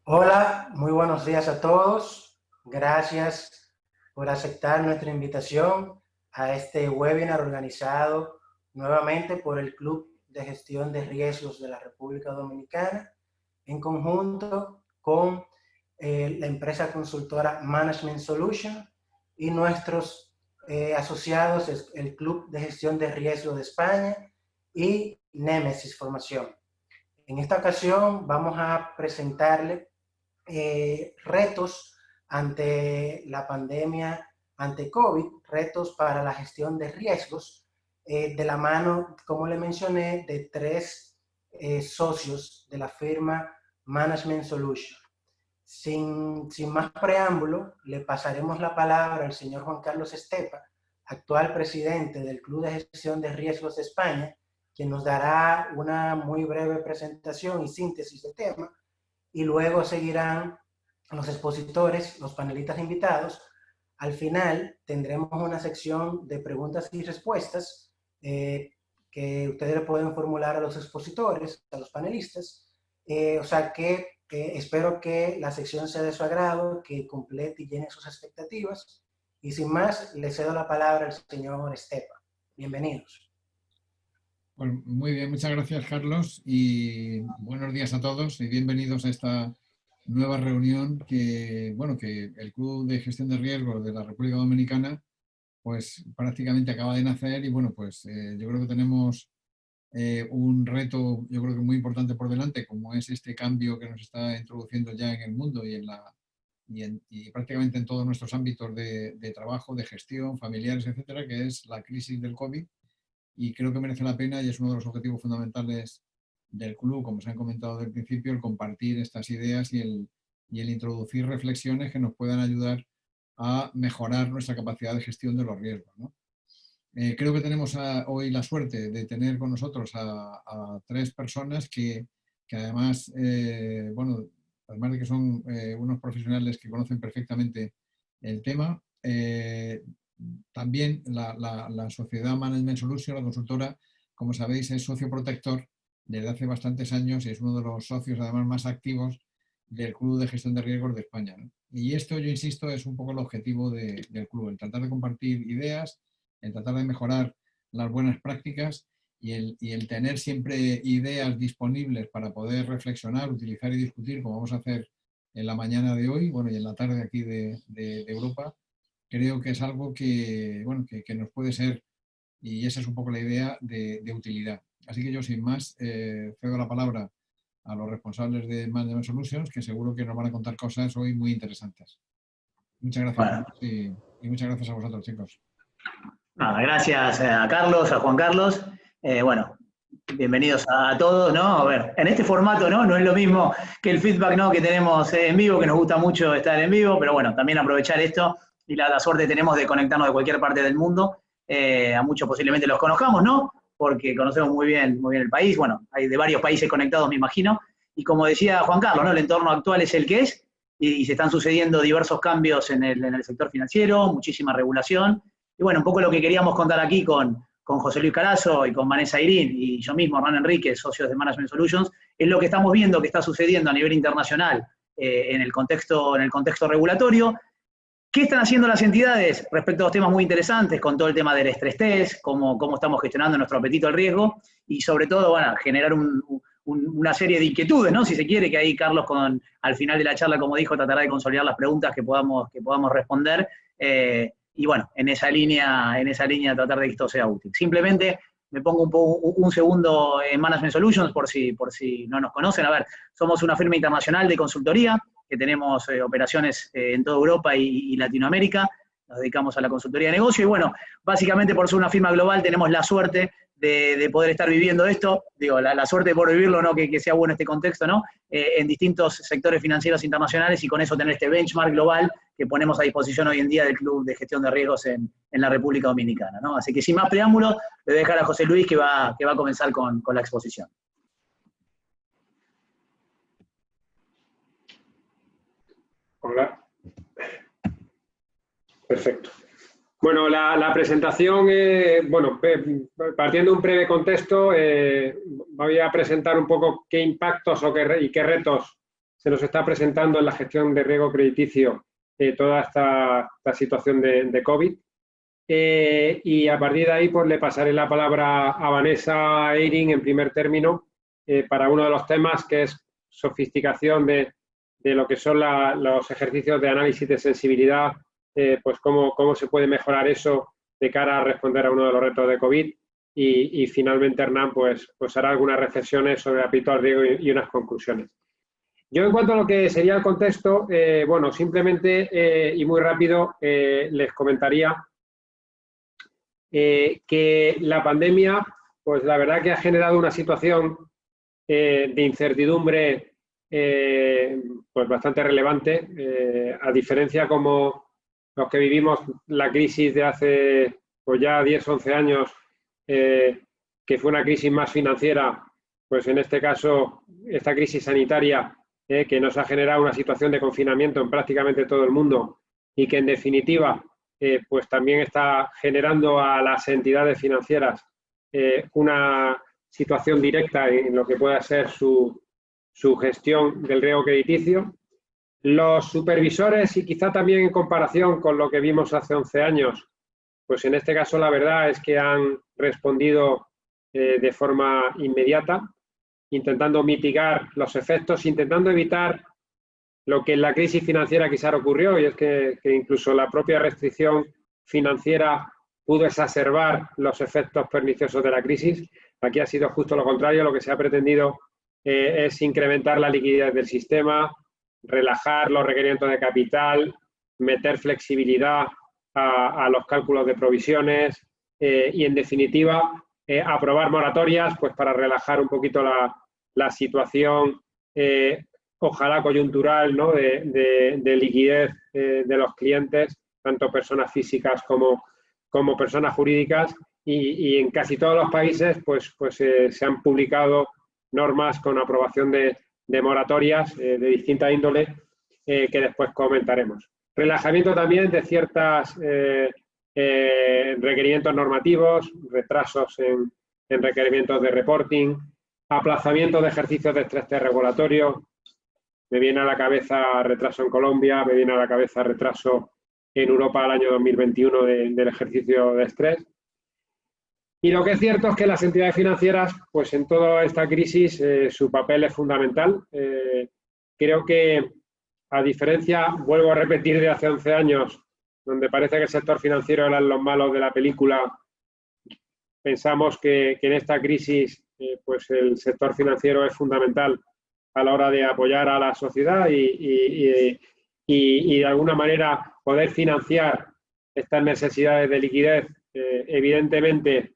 Hola, muy buenos días a todos. Gracias por aceptar nuestra invitación a este webinar organizado nuevamente por el Club de Gestión de Riesgos de la República Dominicana, en conjunto con la empresa consultora Management Solutions y nuestros asociados, el Club de Gestión de Riesgos de España y Nemesis Formación. En esta ocasión vamos a presentarle retos ante la pandemia, ante COVID, retos para la gestión de riesgos, de la mano, como le mencioné, de tres socios de la firma Management Solutions. Sin más preámbulo, le pasaremos la palabra al señor Juan Carlos Estepa, actual presidente del Club de Gestión de Riesgos de España, quien nos dará una muy breve presentación y síntesis del tema, y luego seguirán los expositores, los panelistas invitados. Al final tendremos una sección de preguntas y respuestas que ustedes pueden formular a los expositores, a los panelistas. O sea que espero que la sección sea de su agrado, que complete y llene sus expectativas. Y sin más, le cedo la palabra al señor Estepa. Bienvenidos. Bueno, muy bien, muchas gracias, Carlos, y buenos días a todos y bienvenidos a esta nueva reunión que el Club de Gestión de Riesgos de la República Dominicana pues prácticamente acaba de nacer y bueno, pues yo creo que tenemos un reto, yo creo que muy importante por delante, como es este cambio que nos está introduciendo ya en el mundo y prácticamente en todos nuestros ámbitos de trabajo, de gestión, familiares, etcétera, que es la crisis del COVID. Y creo que merece la pena y es uno de los objetivos fundamentales del club, como se han comentado desde el principio, el compartir estas ideas y el introducir reflexiones que nos puedan ayudar a mejorar nuestra capacidad de gestión de los riesgos, ¿no? Creo que tenemos hoy la suerte de tener con nosotros a tres personas que además, además de que son unos profesionales que conocen perfectamente el tema, también la sociedad Management Solutions, la consultora, como sabéis, es socio protector desde hace bastantes años y es uno de los socios además más activos del Club de Gestión de Riesgos de España, ¿no? Y esto, yo insisto, es un poco el objetivo del club, el tratar de compartir ideas, el tratar de mejorar las buenas prácticas y el tener siempre ideas disponibles para poder reflexionar, utilizar y discutir, como vamos a hacer en la mañana de hoy, bueno, y en la tarde aquí de Europa. Creo que es algo que, bueno, que nos puede ser, y esa es un poco la idea, de utilidad. Así que yo, sin más, cedo la palabra a los responsables de Management Solutions, que seguro que nos van a contar cosas hoy muy interesantes. Muchas gracias, Bueno. y muchas gracias a vosotros, chicos. Gracias a Carlos, a Juan Carlos. Bueno, bienvenidos a todos, ¿no? A ver, en este formato, ¿no? No es lo mismo que el feedback, ¿no?, que tenemos en vivo, que nos gusta mucho estar en vivo, pero bueno, también aprovechar esto y la suerte tenemos de conectarnos de cualquier parte del mundo. A muchos posiblemente los conozcamos, ¿no? Porque conocemos muy bien el país. Bueno, hay de varios países conectados, me imagino. Y como decía Juan Carlos, ¿no?, el entorno actual es el que es y se están sucediendo diversos cambios en el sector financiero, muchísima regulación. Y bueno, un poco lo que queríamos contar aquí con José Luis Carazo y con Vanessa Irín y yo mismo, Hernán Enrique, socios de Management Solutions, es lo que estamos viendo que está sucediendo a nivel internacional en el contexto regulatorio. ¿Qué están haciendo las entidades respecto a los temas muy interesantes, con todo el tema del estrés test, cómo estamos gestionando nuestro apetito al riesgo y sobre todo, bueno, generar una serie de inquietudes, ¿no?, si se quiere, que ahí Carlos al final de la charla, como dijo, tratará de consolidar las preguntas que podamos responder. Y bueno, en esa línea tratar de que esto sea útil. Simplemente me pongo un segundo en Management Solutions por si no nos conocen. A ver, somos una firma internacional de consultoría que tenemos operaciones en toda Europa y Latinoamérica. Nos dedicamos a la consultoría de negocio y bueno, básicamente por ser una firma global tenemos la suerte de poder estar viviendo esto, digo, la suerte por vivirlo, ¿no?, que sea bueno este contexto, ¿no?, en distintos sectores financieros internacionales y con eso tener este benchmark global que ponemos a disposición hoy en día del Club de Gestión de Riesgos en la República Dominicana, ¿no? Así que sin más preámbulos, le voy a dejar a José Luis que va a comenzar con la exposición. Hola. Perfecto. Bueno, la presentación, partiendo de un breve contexto, voy a presentar un poco qué impactos y qué retos se nos está presentando en la gestión de riesgo crediticio toda esta situación de COVID. Y a partir de ahí pues le pasaré la palabra a Vanessa Eyring en primer término para uno de los temas, que es sofisticación de lo que son los ejercicios de análisis de sensibilidad, pues cómo se puede mejorar eso de cara a responder a uno de los retos de COVID. Y finalmente Hernán pues hará algunas reflexiones sobre el apetito al riesgo y unas conclusiones. Yo, en cuanto a lo que sería el contexto, bueno, simplemente y muy rápido les comentaría que la pandemia, pues la verdad que ha generado una situación de incertidumbre pues bastante relevante, a diferencia como los que vivimos la crisis de hace pues ya 10, 11 años, que fue una crisis más financiera, pues en este caso esta crisis sanitaria que nos ha generado una situación de confinamiento en prácticamente todo el mundo y que en definitiva pues también está generando a las entidades financieras una situación directa en lo que pueda ser su gestión del riesgo crediticio. Los supervisores, y quizá también en comparación con lo que vimos hace 11 años, pues en este caso la verdad es que han respondido de forma inmediata, intentando mitigar los efectos, intentando evitar lo que en la crisis financiera quizás ocurrió, y es que incluso la propia restricción financiera pudo exacerbar los efectos perniciosos de la crisis. Aquí ha sido justo lo contrario. Lo que se ha pretendido es incrementar la liquidez del sistema, relajar los requerimientos de capital, meter flexibilidad a los cálculos de provisiones y, en definitiva, aprobar moratorias pues para relajar un poquito la situación ojalá coyuntural, ¿no? de liquidez de los clientes, tanto personas físicas como personas jurídicas, y en casi todos los países pues se han publicado normas con aprobación de moratorias de distinta índole que después comentaremos. Relajamiento también de ciertos requerimientos normativos, retrasos en requerimientos de reporting, aplazamiento de ejercicios de estrés test regulatorio. Me viene a la cabeza retraso en Colombia, me viene a la cabeza retraso en Europa al año 2021 del ejercicio de estrés. Y lo que es cierto es que las entidades financieras, pues en toda esta crisis, su papel es fundamental. Creo que, a diferencia, vuelvo a repetir, de hace 11 años, donde parece que el sector financiero eran los malos de la película, pensamos que en esta crisis pues el sector financiero es fundamental a la hora de apoyar a la sociedad y de alguna manera poder financiar estas necesidades de liquidez, evidentemente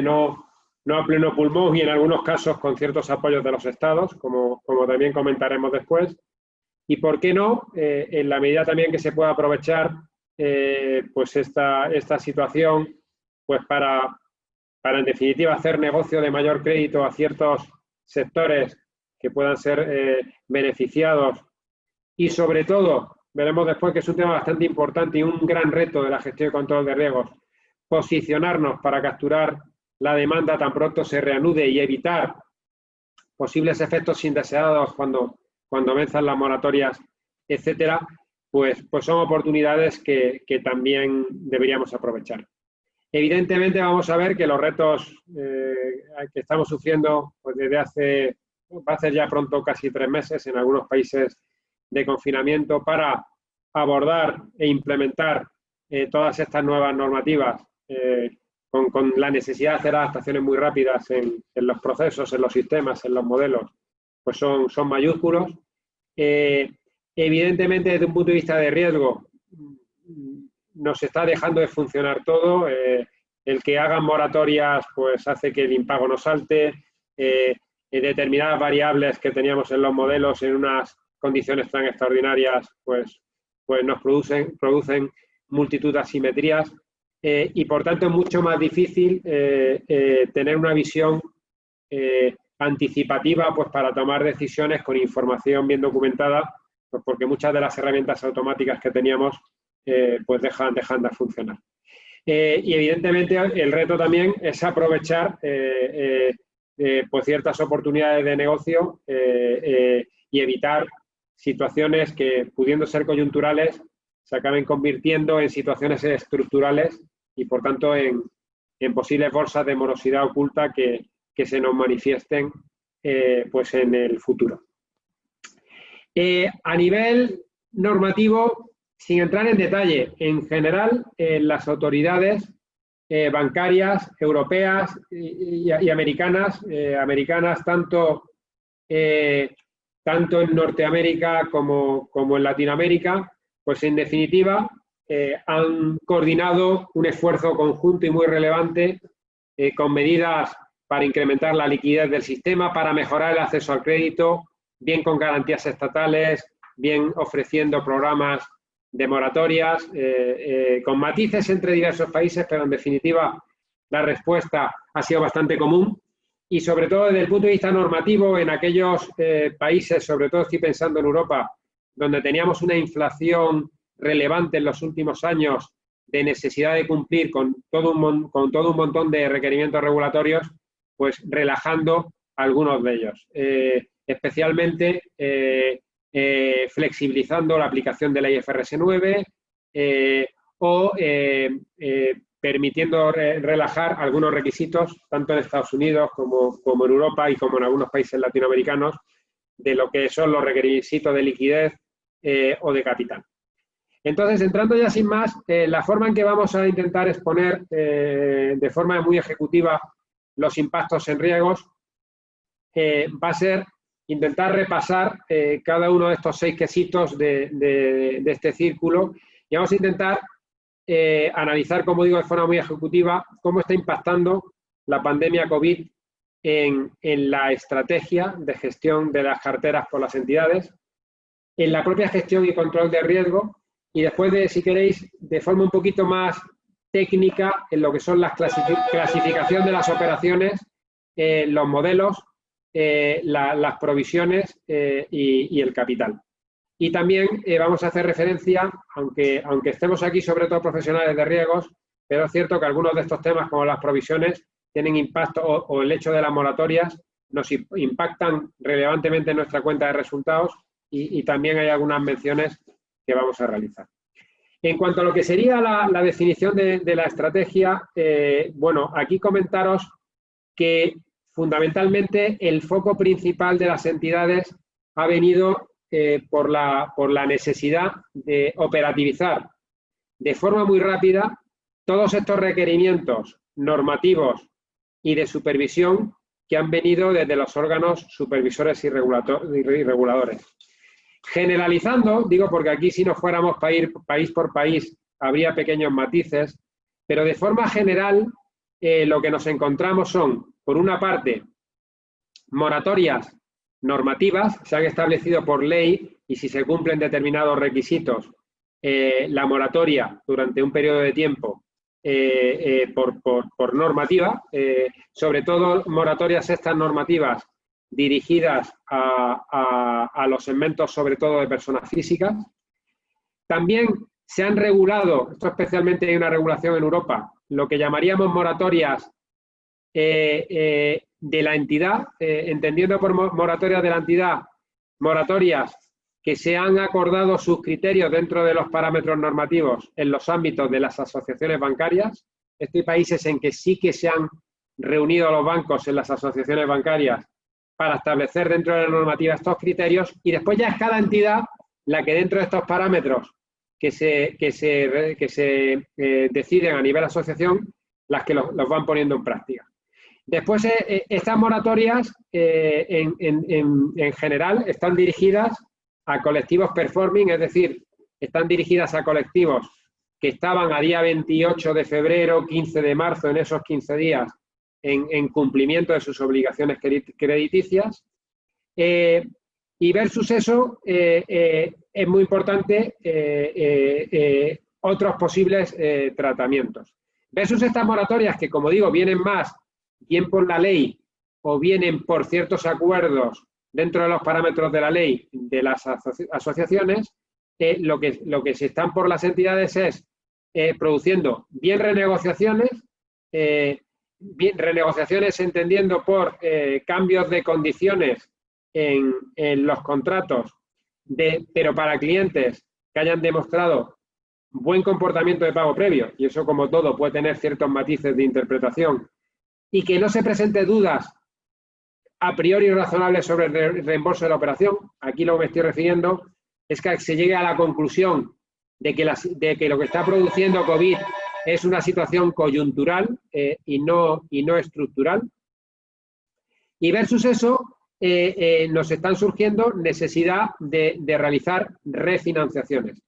no a pleno pulmón, y en algunos casos con ciertos apoyos de los estados, como también comentaremos después. Y por qué no, en la medida también que se pueda aprovechar pues esta situación pues para en definitiva hacer negocio de mayor crédito a ciertos sectores que puedan ser beneficiados, y sobre todo, veremos después que es un tema bastante importante y un gran reto de la gestión y control de riesgos, posicionarnos para capturar la demanda tan pronto se reanude y evitar posibles efectos indeseados cuando venzan las moratorias, etcétera, pues son oportunidades que también deberíamos aprovechar. Evidentemente vamos a ver que los retos que estamos sufriendo pues desde va a ser ya pronto casi 3 meses en algunos países de confinamiento, para abordar e implementar todas estas nuevas normativas con la necesidad de hacer adaptaciones muy rápidas en los procesos, en los sistemas, en los modelos, pues son mayúsculos. Evidentemente, desde un punto de vista de riesgo, nos está dejando de funcionar todo. El que hagan moratorias pues hace que el impago no salte. Determinadas variables que teníamos en los modelos en unas condiciones tan extraordinarias pues nos producen multitud de asimetrías, y por tanto es mucho más difícil tener una visión anticipativa pues para tomar decisiones con información bien documentada, pues porque muchas de las herramientas automáticas que teníamos pues dejan de funcionar. Y evidentemente el reto también es aprovechar pues ciertas oportunidades de negocio y evitar situaciones que, pudiendo ser coyunturales, se acaben convirtiendo en situaciones estructurales y, por tanto, en posibles bolsas de morosidad oculta que se nos manifiesten pues en el futuro. A nivel normativo, sin entrar en detalle, en general, las autoridades bancarias europeas y americanas, tanto en Norteamérica como en Latinoamérica, pues en definitiva han coordinado un esfuerzo conjunto y muy relevante con medidas para incrementar la liquidez del sistema, para mejorar el acceso al crédito, bien con garantías estatales, bien ofreciendo programas de moratorias, con matices entre diversos países, pero en definitiva la respuesta ha sido bastante común. Y sobre todo desde el punto de vista normativo, en aquellos países, sobre todo estoy pensando en Europa, donde teníamos una inflación relevante en los últimos años de necesidad de cumplir con todo un montón de requerimientos regulatorios, pues relajando algunos de ellos, especialmente flexibilizando la aplicación de la IFRS 9 o permitiendo relajar algunos requisitos, tanto en Estados Unidos como en Europa y como en algunos países latinoamericanos, de lo que son los requisitos de liquidez o de capital. Entonces, entrando ya sin más, la forma en que vamos a intentar exponer de forma muy ejecutiva los impactos en riesgos va a ser intentar repasar cada uno de estos 6 quesitos de este círculo y vamos a intentar analizar, como digo, de forma muy ejecutiva, cómo está impactando la pandemia COVID en la estrategia de gestión de las carteras por las entidades, en la propia gestión y control de riesgo y después de, si queréis, de forma un poquito más técnica en lo que son las clasificación de las operaciones, los modelos, las provisiones y el capital. Y también vamos a hacer referencia, aunque estemos aquí sobre todo profesionales de riesgos, pero es cierto que algunos de estos temas, como las provisiones, tienen impacto, o el hecho de las moratorias, nos impactan relevantemente en nuestra cuenta de resultados y también hay algunas menciones que vamos a realizar. En cuanto a lo que sería la definición de la estrategia, bueno, aquí comentaros que fundamentalmente el foco principal de las entidades ha venido por la necesidad de operativizar de forma muy rápida todos estos requerimientos normativos y de supervisión que han venido desde los órganos supervisores y reguladores. Generalizando, digo porque aquí si nos fuéramos país por país habría pequeños matices, pero de forma general lo que nos encontramos son, por una parte, moratorias normativas, se han establecido por ley y si se cumplen determinados requisitos, la moratoria durante un periodo de tiempo por normativa, sobre todo moratorias estas normativas dirigidas a los segmentos sobre todo de personas físicas. También se han regulado, esto especialmente hay una regulación en Europa, lo que llamaríamos moratorias de la entidad, entendiendo por moratorias de la entidad, moratorias que se han acordado sus criterios dentro de los parámetros normativos en los ámbitos de las asociaciones bancarias. Hay países en que sí que se han reunido los bancos en las asociaciones bancarias para establecer dentro de la normativa estos criterios y después ya es cada entidad la que dentro de estos parámetros que se deciden a nivel asociación, las que los van poniendo en práctica. Después, estas moratorias en general están dirigidas a colectivos performing, es decir, están dirigidas a colectivos que estaban a día 28 de febrero, 15 de marzo, en esos 15 días, en cumplimiento de sus obligaciones crediticias. Y versus eso, es muy importante otros posibles tratamientos. Versus estas moratorias que, como digo, vienen más bien por la ley o vienen por ciertos acuerdos dentro de los parámetros de la ley de las asociaciones, lo que se están por las entidades es produciendo bien renegociaciones, renegociaciones entendiendo por cambios de condiciones en los contratos, pero para clientes que hayan demostrado buen comportamiento de pago previo, y eso como todo puede tener ciertos matices de interpretación, y que no se presente dudas a priori razonables sobre el reembolso de la operación. Aquí lo que me estoy refiriendo es que se llegue a la conclusión de que lo que está produciendo COVID es una situación coyuntural y no estructural. Y versus eso, nos están surgiendo necesidad de realizar refinanciaciones.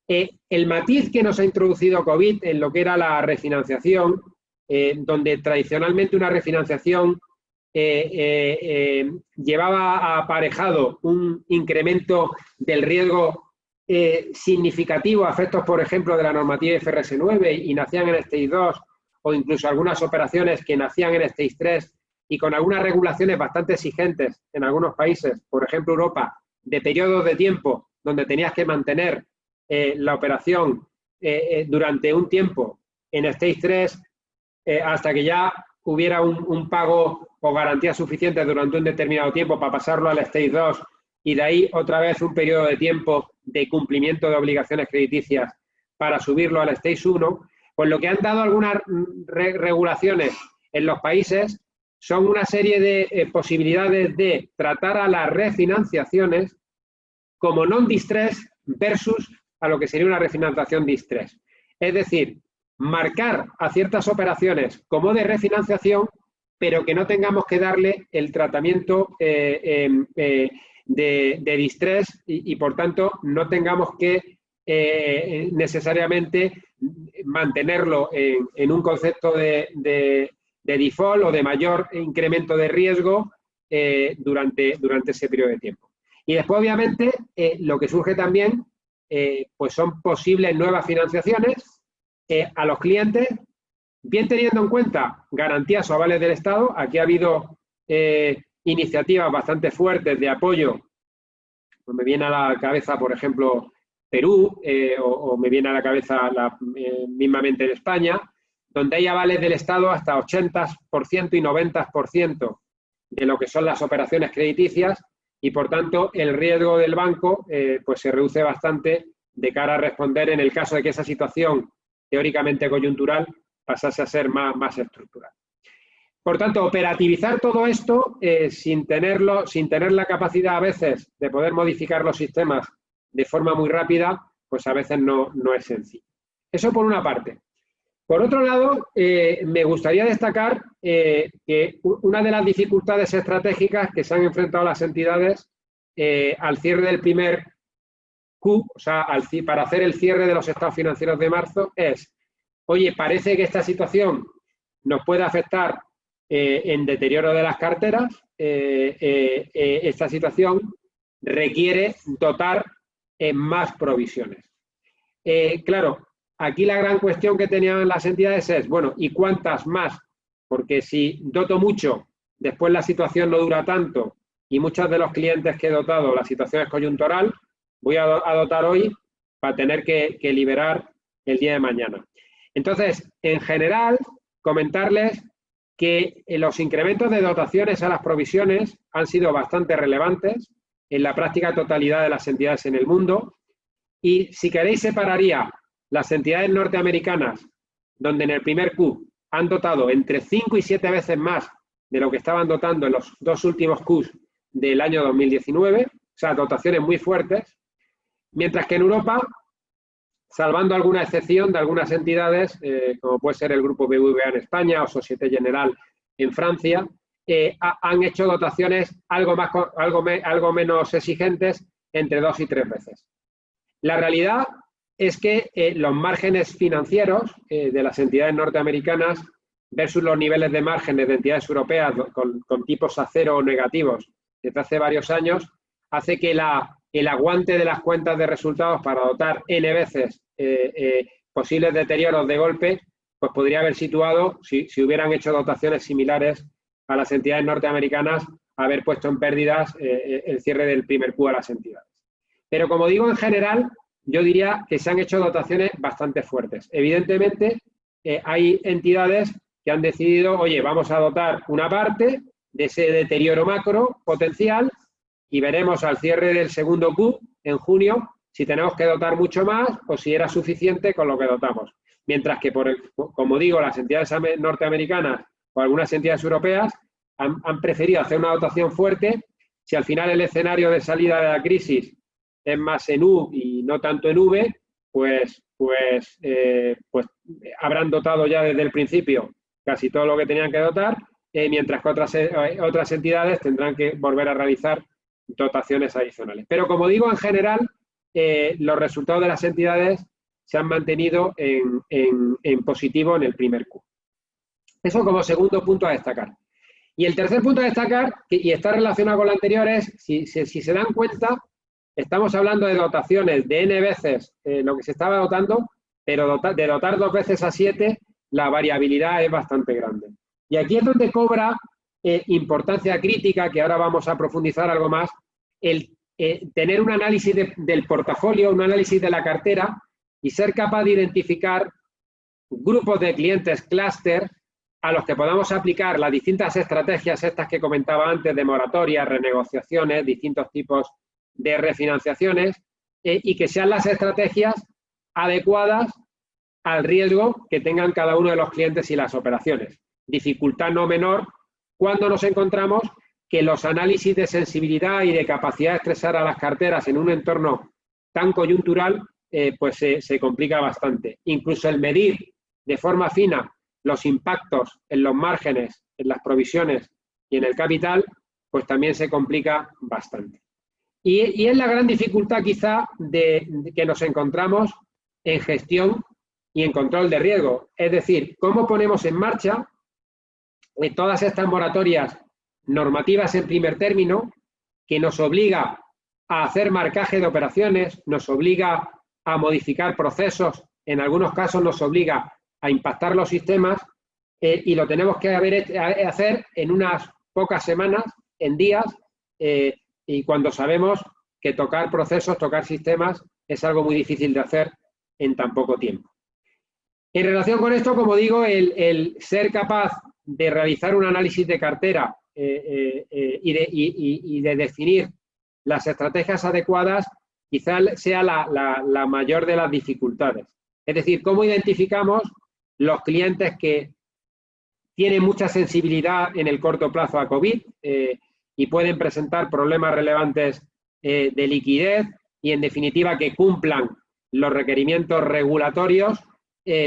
El matiz que nos ha introducido COVID en lo que era la refinanciación, donde tradicionalmente una refinanciación llevaba aparejado un incremento del riesgo significativo a efectos, por ejemplo, de la normativa IFRS 9 y nacían en Stage 2, o incluso algunas operaciones que nacían en Stage 3 y con algunas regulaciones bastante exigentes en algunos países, por ejemplo Europa, de periodos de tiempo donde tenías que mantener la operación durante un tiempo en Stage 3 hasta que ya hubiera un pago o garantía suficiente durante un determinado tiempo para pasarlo al Stage 2 y de ahí otra vez un periodo de tiempo de cumplimiento de obligaciones crediticias para subirlo al Stage 1, pues lo que han dado algunas regulaciones en los países son una serie de posibilidades de tratar a las refinanciaciones como non-distress versus a lo que sería una refinanciación distress. Es decir, marcar a ciertas operaciones como de refinanciación, pero que no tengamos que darle el tratamiento de distress y, por tanto, no tengamos que necesariamente mantenerlo en un concepto de default o de mayor incremento de riesgo durante ese periodo de tiempo. Y después, obviamente, lo que surge también pues son posibles nuevas financiaciones a los clientes, bien teniendo en cuenta garantías o avales del Estado. Aquí ha habido iniciativas bastante fuertes de apoyo. Pues me viene a la cabeza, por ejemplo, Perú, o me viene a la cabeza mismamente en España, donde hay avales del Estado hasta 80% y 90% de lo que son las operaciones crediticias y, por tanto, el riesgo del banco pues se reduce bastante de cara a responder en el caso de que esa situación teóricamente coyuntural pasase a ser más estructural. Por tanto, operativizar todo esto sin tener la capacidad a veces de poder modificar los sistemas de forma muy rápida, pues a veces no es sencillo. Eso por una parte. Por otro lado, me gustaría destacar que una de las dificultades estratégicas que se han enfrentado las entidades al cierre del primer Q, o sea, para hacer el cierre de los estados financieros de marzo, es, oye, parece que esta situación nos puede afectar en deterioro de las carteras. Esta situación requiere dotar más provisiones. Claro, aquí la gran cuestión que tenían las entidades es, bueno, ¿y cuántas más? Porque si doto mucho, después la situación no dura tanto y muchos de los clientes que he dotado, la situación es coyuntural, voy a dotar hoy para tener que liberar el día de mañana. Entonces, en general, comentarles que los incrementos de dotaciones a las provisiones han sido bastante relevantes en la práctica totalidad de las entidades en el mundo. Y si queréis, separaría las entidades norteamericanas, donde en el primer Q han dotado entre 5 y 7 veces más de lo que estaban dotando en los dos últimos Qs del año 2019, o sea, dotaciones muy fuertes, mientras que en Europa, salvando alguna excepción de algunas entidades, como puede ser el grupo BBVA en España o Société Générale en Francia, han hecho dotaciones algo menos exigentes, entre 2 y 3 veces. La realidad es que los márgenes financieros de las entidades norteamericanas versus los niveles de márgenes de entidades europeas con tipos a cero o negativos desde hace varios años, hace que el aguante de las cuentas de resultados para dotar N veces posibles deterioros de golpe, pues podría haber situado, si hubieran hecho dotaciones similares a las entidades norteamericanas, haber puesto en pérdidas el cierre del primer Q a las entidades. Pero como digo, en general, yo diría que se han hecho dotaciones bastante fuertes. Evidentemente, hay entidades que han decidido, oye, vamos a dotar una parte de ese deterioro macro potencial y veremos al cierre del segundo Q, en junio, si tenemos que dotar mucho más o si era suficiente con lo que dotamos. Mientras que, como digo, las entidades norteamericanas o algunas entidades europeas han preferido hacer una dotación fuerte. Si al final el escenario de salida de la crisis es más en U y no tanto en V, pues habrán dotado ya desde el principio casi todo lo que tenían que dotar, mientras que otras entidades tendrán que volver a realizar dotaciones adicionales. Pero como digo, en general, los resultados de las entidades se han mantenido en positivo en el primer Q. Eso como segundo punto a destacar. Y el tercer punto a destacar, y está relacionado con lo anterior, es, si se dan cuenta, estamos hablando de dotaciones de n veces lo que se estaba dotando, pero de dotar 2 veces a 7, la variabilidad es bastante grande. Y aquí es donde cobra importancia crítica, que ahora vamos a profundizar algo más, el tener un análisis del portafolio, un análisis de la cartera y ser capaz de identificar grupos de clientes clúster a los que podamos aplicar las distintas estrategias estas que comentaba antes de moratorias, renegociaciones, distintos tipos de refinanciaciones y que sean las estrategias adecuadas al riesgo que tengan cada uno de los clientes y las operaciones. Dificultad no menor cuando nos encontramos que los análisis de sensibilidad y de capacidad de estresar a las carteras en un entorno tan coyuntural pues se complica bastante. Incluso el medir de forma fina los impactos en los márgenes, en las provisiones y en el capital, pues también se complica bastante. Y es la gran dificultad quizá que nos encontramos en gestión y en control de riesgo. Es decir, cómo ponemos en marcha todas estas moratorias normativas en primer término, que nos obliga a hacer marcaje de operaciones, nos obliga a modificar procesos, en algunos casos nos obliga a impactar los sistemas y lo tenemos que hacer en unas pocas semanas, en días, y cuando sabemos que tocar procesos, tocar sistemas, es algo muy difícil de hacer en tan poco tiempo. En relación con esto, como digo, el ser capaz de realizar un análisis de cartera y de definir las estrategias adecuadas, quizás sea la mayor de las dificultades. Es decir, cómo identificamos los clientes que tienen mucha sensibilidad en el corto plazo a COVID y pueden presentar problemas relevantes de liquidez y, en definitiva, que cumplan los requerimientos regulatorios,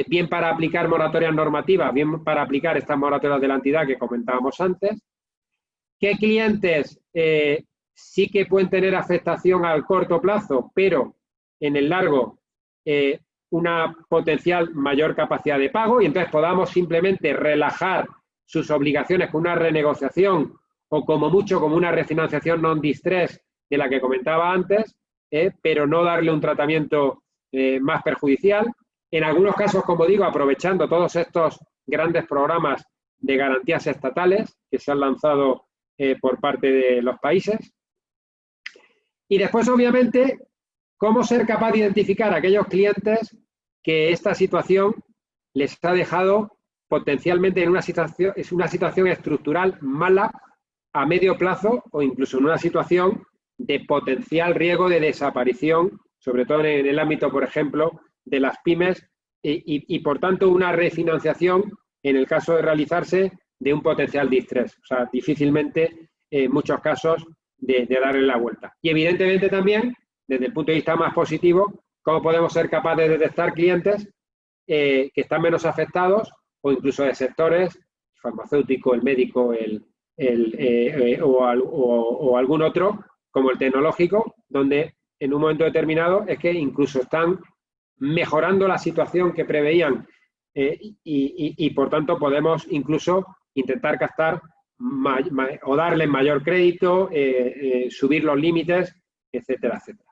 bien para aplicar moratorias normativas, bien para aplicar estas moratorias de la entidad que comentábamos antes. ¿Qué clientes sí que pueden tener afectación al corto plazo, pero en el largo una potencial mayor capacidad de pago y entonces podamos simplemente relajar sus obligaciones con una renegociación o como mucho como una refinanciación non-distress de la que comentaba antes, pero no darle un tratamiento más perjudicial? En algunos casos, como digo, aprovechando todos estos grandes programas de garantías estatales que se han lanzado por parte de los países. Y después, obviamente, cómo ser capaz de identificar a aquellos clientes que esta situación les ha dejado potencialmente en una situación estructural mala a medio plazo o incluso en una situación de potencial riesgo de desaparición, sobre todo en el ámbito, por ejemplo, de las pymes y por tanto, una refinanciación en el caso de realizarse de un potencial distrés. O sea, difícilmente, en muchos casos, de darle la vuelta. Y evidentemente también, desde el punto de vista más positivo, cómo podemos ser capaces de detectar clientes que están menos afectados o incluso de sectores, el farmacéutico, el médico o algún otro, como el tecnológico, donde en un momento determinado es que incluso están mejorando la situación que preveían y por tanto podemos incluso intentar captar o darle mayor crédito, subir los límites, etcétera, etcétera.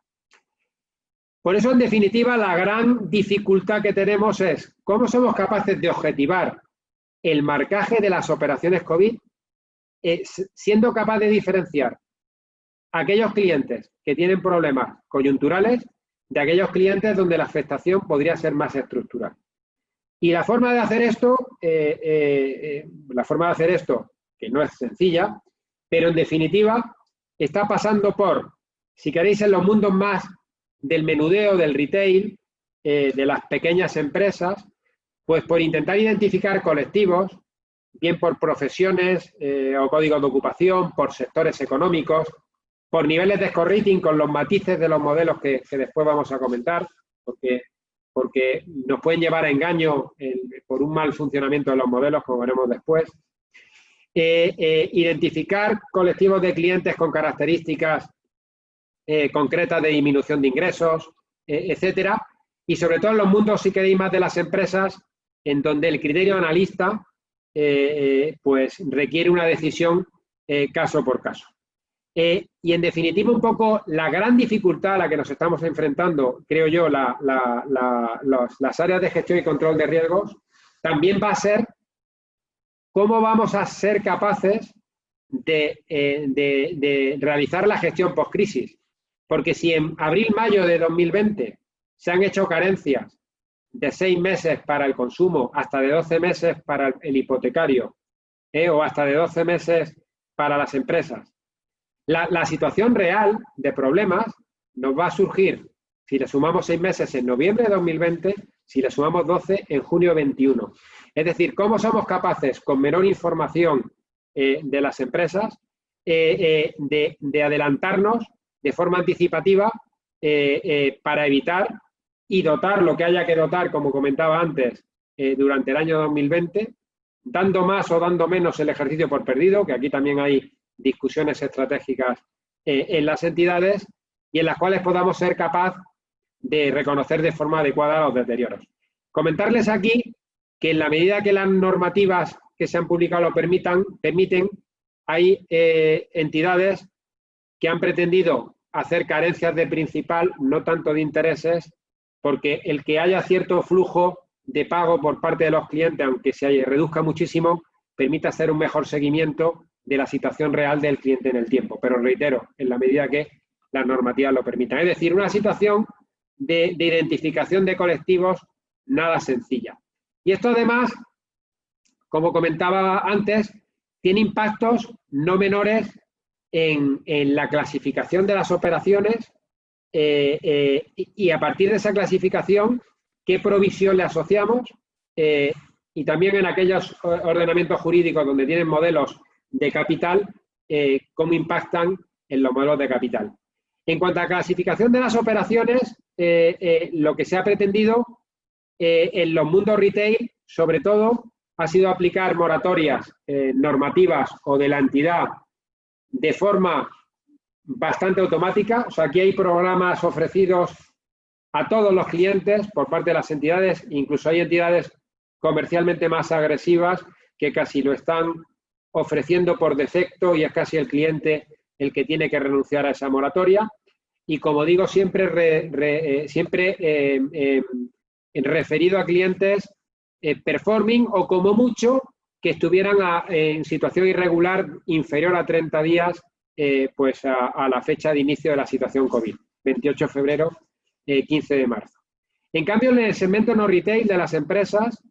Por eso, en definitiva, la gran dificultad que tenemos es cómo somos capaces de objetivar el marcaje de las operaciones COVID, siendo capaz de diferenciar a aquellos clientes que tienen problemas coyunturales de aquellos clientes donde la afectación podría ser más estructural. Y la forma de hacer esto, que no es sencilla, pero en definitiva está pasando por, si queréis, en los mundos más del menudeo, del retail, de las pequeñas empresas, pues por intentar identificar colectivos, bien por profesiones o códigos de ocupación, por sectores económicos, por niveles de score rating con los matices de los modelos que después vamos a comentar, porque nos pueden llevar a engaño por un mal funcionamiento de los modelos, como veremos después. Identificar colectivos de clientes con características concretas de disminución de ingresos, etcétera, y sobre todo en los mundos, si queréis, más de las empresas, en donde el criterio analista pues requiere una decisión caso por caso. Y en definitiva, un poco la gran dificultad a la que nos estamos enfrentando, creo yo, las áreas de gestión y control de riesgos, también va a ser cómo vamos a ser capaces de realizar la gestión post-crisis. Porque si en abril-mayo de 2020 se han hecho carencias de 6 meses para el consumo, hasta de 12 meses para el hipotecario, o hasta de 12 meses para las empresas, la situación real de problemas nos va a surgir si le sumamos 6 meses en noviembre de 2020, si le sumamos 12 en junio de 21. Es decir, cómo somos capaces, con menor información de las empresas, de adelantarnos de forma anticipativa para evitar y dotar lo que haya que dotar, como comentaba antes, durante el año 2020, dando más o dando menos el ejercicio por perdido, que aquí también hay discusiones estratégicas en las entidades y en las cuales podamos ser capaces de reconocer de forma adecuada los deterioros. Comentarles aquí que en la medida que las normativas que se han publicado lo permiten, hay entidades que han pretendido hacer carencias de principal, no tanto de intereses, porque el que haya cierto flujo de pago por parte de los clientes, aunque se reduzca muchísimo, permite hacer un mejor seguimiento de la situación real del cliente en el tiempo. Pero reitero, en la medida que las normativas lo permitan. Es decir, una situación de identificación de colectivos nada sencilla. Y esto además, como comentaba antes, tiene impactos no menores en la clasificación de las operaciones y a partir de esa clasificación, qué provisión le asociamos y también en aquellos ordenamientos jurídicos donde tienen modelos de capital, cómo impactan en los modelos de capital. En cuanto a clasificación de las operaciones, lo que se ha pretendido en los mundos retail, sobre todo, ha sido aplicar moratorias normativas o de la entidad de forma bastante automática. O sea, aquí hay programas ofrecidos a todos los clientes por parte de las entidades, incluso hay entidades comercialmente más agresivas que casi lo están ofreciendo por defecto y es casi el cliente el que tiene que renunciar a esa moratoria. Y como digo, siempre referido a clientes performing o como mucho que estuvieran en situación irregular inferior a 30 días pues a la fecha de inicio de la situación COVID, 28 de febrero, 15 de marzo. En cambio, en el segmento no retail de las empresas,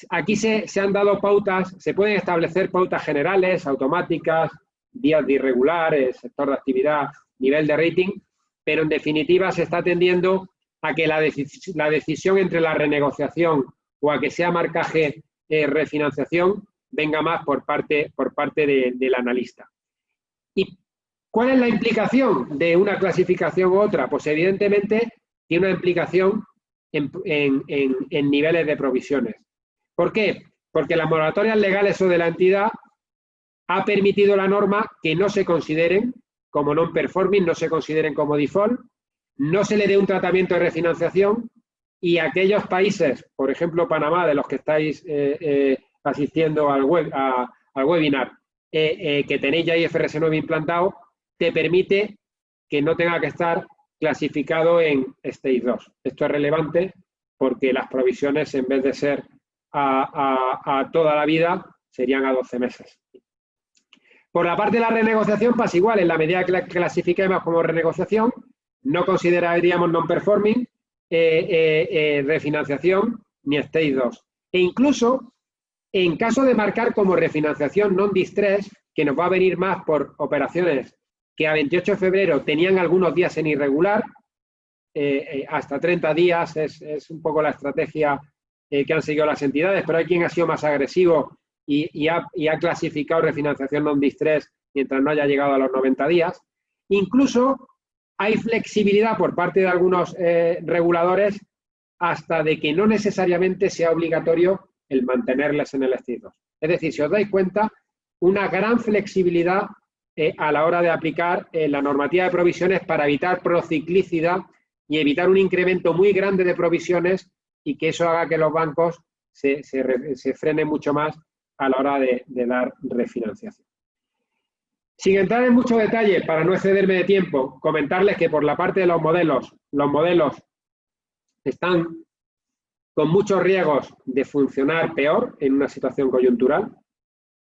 aquí se han dado pautas, se pueden establecer pautas generales, automáticas, días de irregular, sector de actividad, nivel de rating, pero en definitiva se está tendiendo a que la decisión entre la renegociación o a que sea marcaje refinanciación venga más por parte del analista. ¿Y cuál es la implicación de una clasificación u otra? Pues evidentemente tiene una implicación en niveles de provisiones. ¿Por qué? Porque las moratorias legales o de la entidad ha permitido la norma que no se consideren como non-performing, no se consideren como default, no se le dé un tratamiento de refinanciación y aquellos países, por ejemplo Panamá, de los que estáis asistiendo al webinar, que tenéis ya IFRS 9 implantado, te permite que no tenga que estar clasificado en Stage 2. Esto es relevante porque las provisiones, en vez de ser a toda la vida, serían a 12 meses. Por la parte de la renegociación pasa igual, en la medida que la clasifiquemos como renegociación, no consideraríamos non-performing, refinanciación ni Stage 2. E incluso, en caso de marcar como refinanciación non-distress, que nos va a venir más por operaciones que a 28 de febrero tenían algunos días en irregular, hasta 30 días es un poco la estrategia que han seguido las entidades, pero hay quien ha sido más agresivo y ha clasificado refinanciación non-distress mientras no haya llegado a los 90 días. Incluso hay flexibilidad por parte de algunos reguladores hasta de que no necesariamente sea obligatorio el mantenerles en el Stage 2. Es decir, si os dais cuenta, una gran flexibilidad a la hora de aplicar la normativa de provisiones para evitar prociclicidad y evitar un incremento muy grande de provisiones y que eso haga que los bancos se frenen mucho más a la hora de dar refinanciación. Sin entrar en mucho detalle, para no excederme de tiempo, comentarles que por la parte de los modelos están con muchos riesgos de funcionar peor en una situación coyuntural,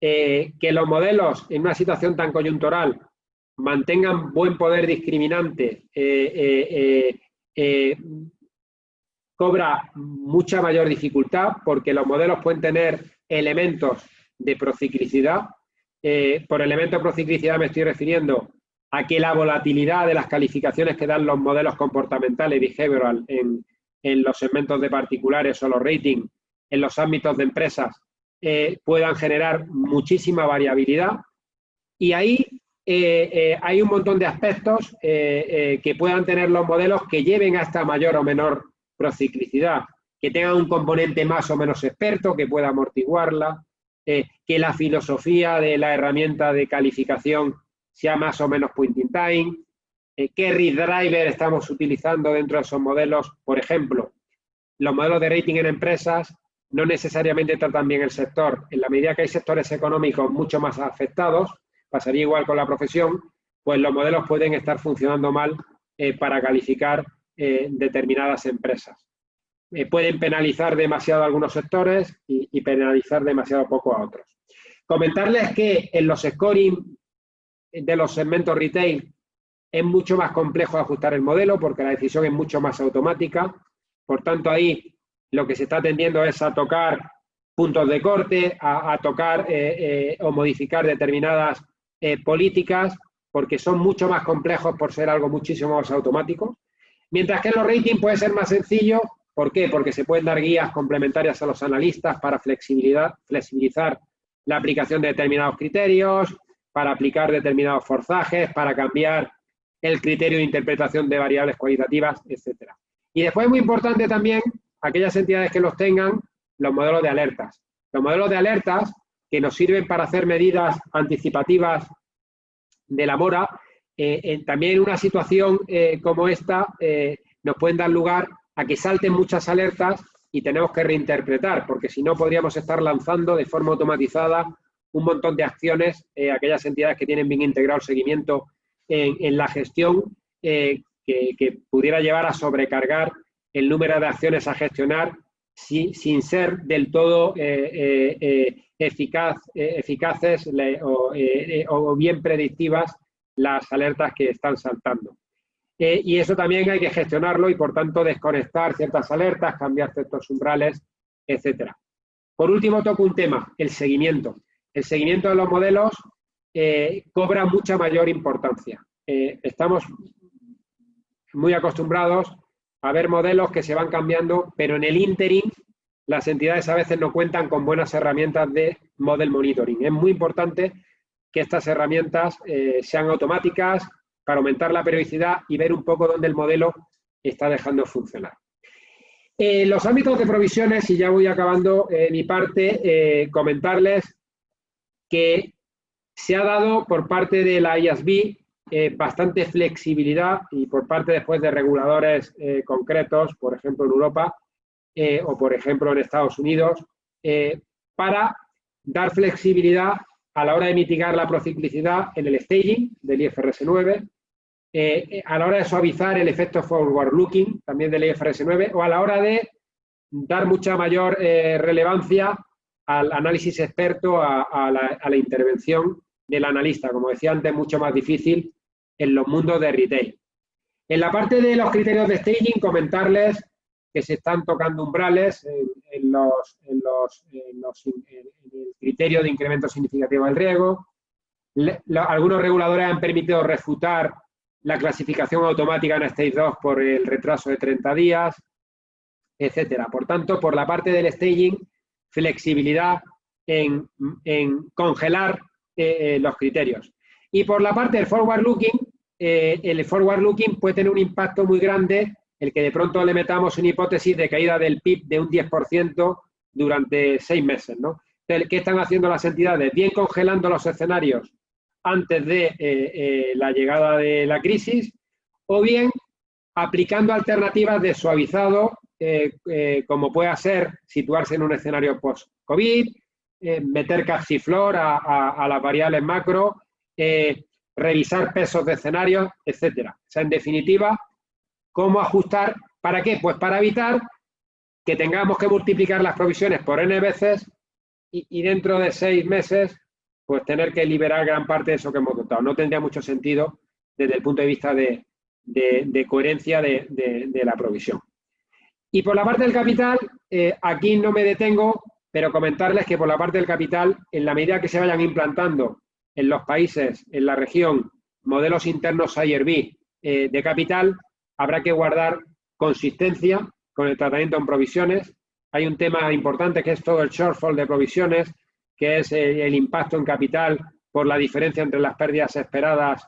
que los modelos en una situación tan coyuntural mantengan buen poder discriminante, cobra mucha mayor dificultad porque los modelos pueden tener elementos de prociclicidad. Por elemento de prociclicidad me estoy refiriendo a que la volatilidad de las calificaciones que dan los modelos comportamentales behavioral en los segmentos de particulares o los ratings en los ámbitos de empresas puedan generar muchísima variabilidad. Y ahí hay un montón de aspectos que puedan tener los modelos que lleven a esta mayor o menor prociclicidad, que tengan un componente más o menos experto que pueda amortiguarla, que la filosofía de la herramienta de calificación sea más o menos point in time, qué risk driver estamos utilizando dentro de esos modelos. Por ejemplo, los modelos de rating en empresas no necesariamente tratan bien el sector. En la medida que hay sectores económicos mucho más afectados, pasaría igual con la profesión, pues los modelos pueden estar funcionando mal para calificar determinadas empresas. Pueden penalizar demasiado a algunos sectores y penalizar demasiado poco a otros. Comentarles que en los scoring de los segmentos retail es mucho más complejo ajustar el modelo porque la decisión es mucho más automática. Por tanto, ahí lo que se está tendiendo es a tocar puntos de corte, a tocar o modificar determinadas políticas porque son mucho más complejos por ser algo muchísimo más automático. Mientras que en los ratings puede ser más sencillo. ¿Por qué? Porque se pueden dar guías complementarias a los analistas para flexibilizar la aplicación de determinados criterios, para aplicar determinados forzajes, para cambiar el criterio de interpretación de variables cualitativas, etc. Y después es muy importante también, aquellas entidades que los tengan, los modelos de alertas. Los modelos de alertas que nos sirven para hacer medidas anticipativas de la mora, también en una situación como esta nos pueden dar lugar a que salten muchas alertas y tenemos que reinterpretar, porque si no podríamos estar lanzando de forma automatizada un montón de acciones a aquellas entidades que tienen bien integrado el seguimiento en la gestión que pudiera llevar a sobrecargar el número de acciones a gestionar sin ser del todo eficaces o bien predictivas las alertas que están saltando. Y eso también hay que gestionarlo y, por tanto, desconectar ciertas alertas, cambiar ciertos umbrales, etcétera. Por último, toco un tema, el seguimiento. El seguimiento de los modelos cobra mucha mayor importancia. Estamos muy acostumbrados a ver modelos que se van cambiando, pero en el ínterin las entidades a veces no cuentan con buenas herramientas de model monitoring. Es muy importante que estas herramientas sean automáticas, para aumentar la periodicidad y ver un poco dónde el modelo está dejando de funcionar. Los ámbitos de provisiones, y ya voy acabando mi parte, comentarles que se ha dado por parte de la IASB bastante flexibilidad y por parte después de reguladores concretos, por ejemplo en Europa o por ejemplo en Estados Unidos, para dar flexibilidad a la hora de mitigar la prociclicidad en el staging del IFRS 9, a la hora de suavizar el efecto forward looking también del IFRS 9 o a la hora de dar mucha mayor relevancia al análisis experto, a la intervención del analista. Como decía antes, mucho más difícil en los mundos de retail. En la parte de los criterios de staging, comentarles que se están tocando umbrales en el criterio de incremento significativo del riesgo, Algunos reguladores han permitido refutar la clasificación automática en Stage 2 por el retraso de 30 días, etcétera. Por tanto, por la parte del staging, flexibilidad en congelar los criterios. Y por la parte del forward looking, el forward looking puede tener un impacto muy grande el que de pronto le metamos una hipótesis de caída del PIB de un 10% durante 6 meses, ¿no? Entonces, ¿qué están haciendo las entidades? Bien congelando los escenarios antes de la llegada de la crisis, o bien aplicando alternativas de suavizado, como pueda ser situarse en un escenario post-COVID, meter capsiflor a las variables macro, revisar pesos de escenarios, etcétera. O sea, en definitiva, ¿cómo ajustar? ¿Para qué? Pues para evitar que tengamos que multiplicar las provisiones por n veces y dentro de 6 meses pues tener que liberar gran parte de eso que hemos dotado. No tendría mucho sentido desde el punto de vista de coherencia de la provisión. Y por la parte del capital, aquí no me detengo, pero comentarles que por la parte del capital, en la medida que se vayan implantando en los países, en la región, modelos internos IRB de capital, habrá que guardar consistencia con el tratamiento en provisiones. Hay un tema importante que es todo el shortfall de provisiones, que es el impacto en capital por la diferencia entre las pérdidas esperadas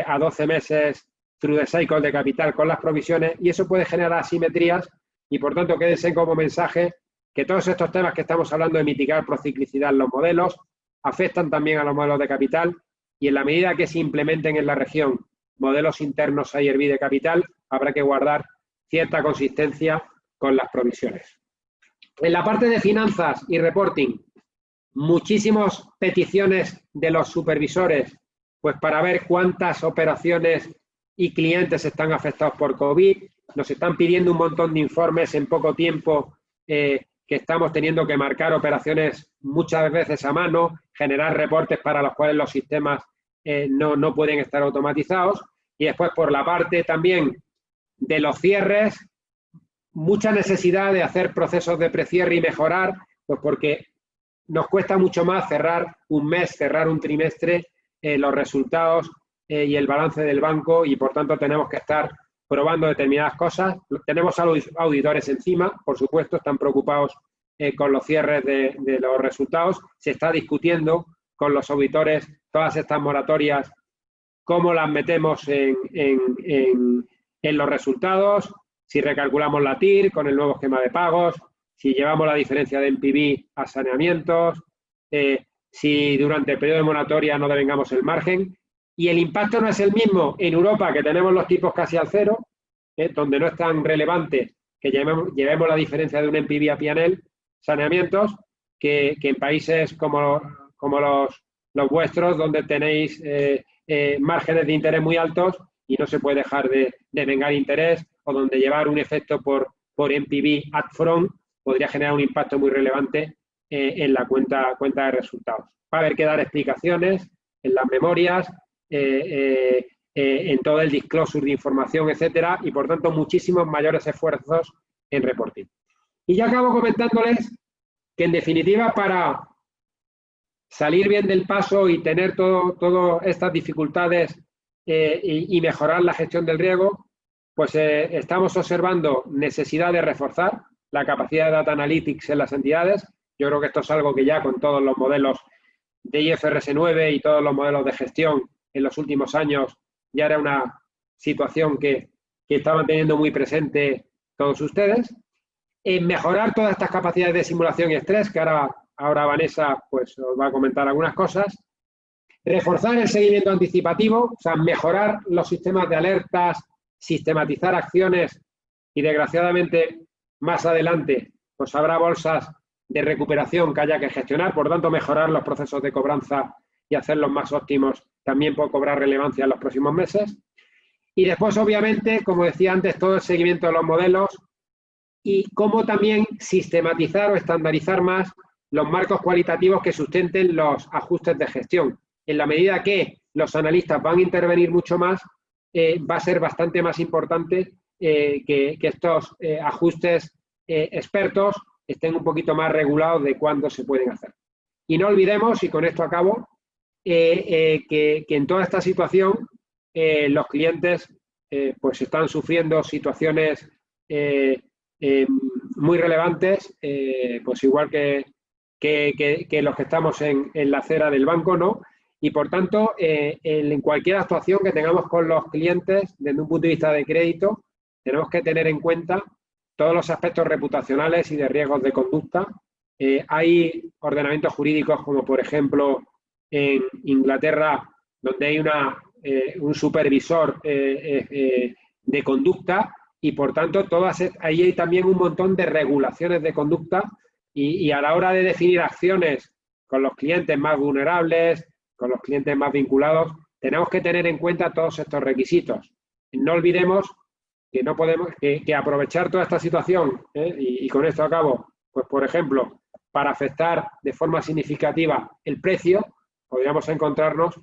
a 12 meses through the cycle de capital con las provisiones, y eso puede generar asimetrías y, por tanto, quédense como mensaje que todos estos temas que estamos hablando de mitigar prociclicidad en los modelos afectan también a los modelos de capital, y en la medida que se implementen en la región modelos internos IRB de capital, habrá que guardar cierta consistencia con las provisiones. En la parte de finanzas y reporting, muchísimas peticiones de los supervisores pues para ver cuántas operaciones y clientes están afectados por COVID. Nos están pidiendo un montón de informes en poco tiempo, que estamos teniendo que marcar operaciones muchas veces a mano, generar reportes para los cuales los sistemas no pueden estar automatizados. Y después, por la parte también de los cierres, mucha necesidad de hacer procesos de precierre y mejorar, pues porque nos cuesta mucho más cerrar un mes, cerrar un trimestre, los resultados y el balance del banco, y por tanto tenemos que estar probando determinadas cosas. Tenemos a los auditores encima, por supuesto, están preocupados con los cierres de los resultados. Se está discutiendo con los auditores todas estas moratorias, cómo las metemos en los resultados, si recalculamos la TIR con el nuevo esquema de pagos, si llevamos la diferencia de NPV a saneamientos, si durante el periodo de moratoria no devengamos el margen. Y el impacto no es el mismo en Europa, que tenemos los tipos casi al cero, donde no es tan relevante que llevemos la diferencia de un NPV a P&L, saneamientos, que en países como los vuestros, donde tenéis márgenes de interés muy altos y no se puede dejar de devengar interés, o donde llevar un efecto por NPV upfront podría generar un impacto muy relevante en la cuenta de resultados. Va a haber que dar explicaciones en las memorias, en todo el disclosure de información, etcétera, y por tanto muchísimos mayores esfuerzos en reporting. Y ya acabo comentándoles que, en definitiva, para salir bien del paso y tener todas estas dificultades y mejorar la gestión del riesgo, pues estamos observando necesidad de reforzar la capacidad de data analytics en las entidades. Yo creo que esto es algo que ya con todos los modelos de IFRS 9 y todos los modelos de gestión en los últimos años ya era una situación que estaban teniendo muy presente todos ustedes. En mejorar todas estas capacidades de simulación y estrés, que ahora Vanessa pues os va a comentar algunas cosas. Reforzar el seguimiento anticipativo, o sea, mejorar los sistemas de alertas, sistematizar acciones, y desgraciadamente más adelante pues habrá bolsas de recuperación que haya que gestionar, por tanto mejorar los procesos de cobranza y hacerlos más óptimos también puede cobrar relevancia en los próximos meses. Y después, obviamente, como decía antes, todo el seguimiento de los modelos y cómo también sistematizar o estandarizar más los marcos cualitativos que sustenten los ajustes de gestión. En la medida que los analistas van a intervenir mucho más, va a ser bastante más importante que estos ajustes expertos estén un poquito más regulados de cuándo se pueden hacer. Y no olvidemos, y con esto acabo, que en toda esta situación los clientes pues están sufriendo situaciones muy relevantes, pues igual que los que estamos en la acera del banco, ¿no? Y por tanto, en cualquier actuación que tengamos con los clientes, desde un punto de vista de crédito, tenemos que tener en cuenta todos los aspectos reputacionales y de riesgos de conducta. Hay ordenamientos jurídicos como, por ejemplo, en Inglaterra, donde hay un supervisor de conducta y, por tanto, ahí hay también un montón de regulaciones de conducta y a la hora de definir acciones con los clientes más vulnerables, con los clientes más vinculados, tenemos que tener en cuenta todos estos requisitos. No olvidemos que no podemos que aprovechar toda esta situación, y con esto acabo, pues por ejemplo, para afectar de forma significativa el precio, podríamos encontrarnos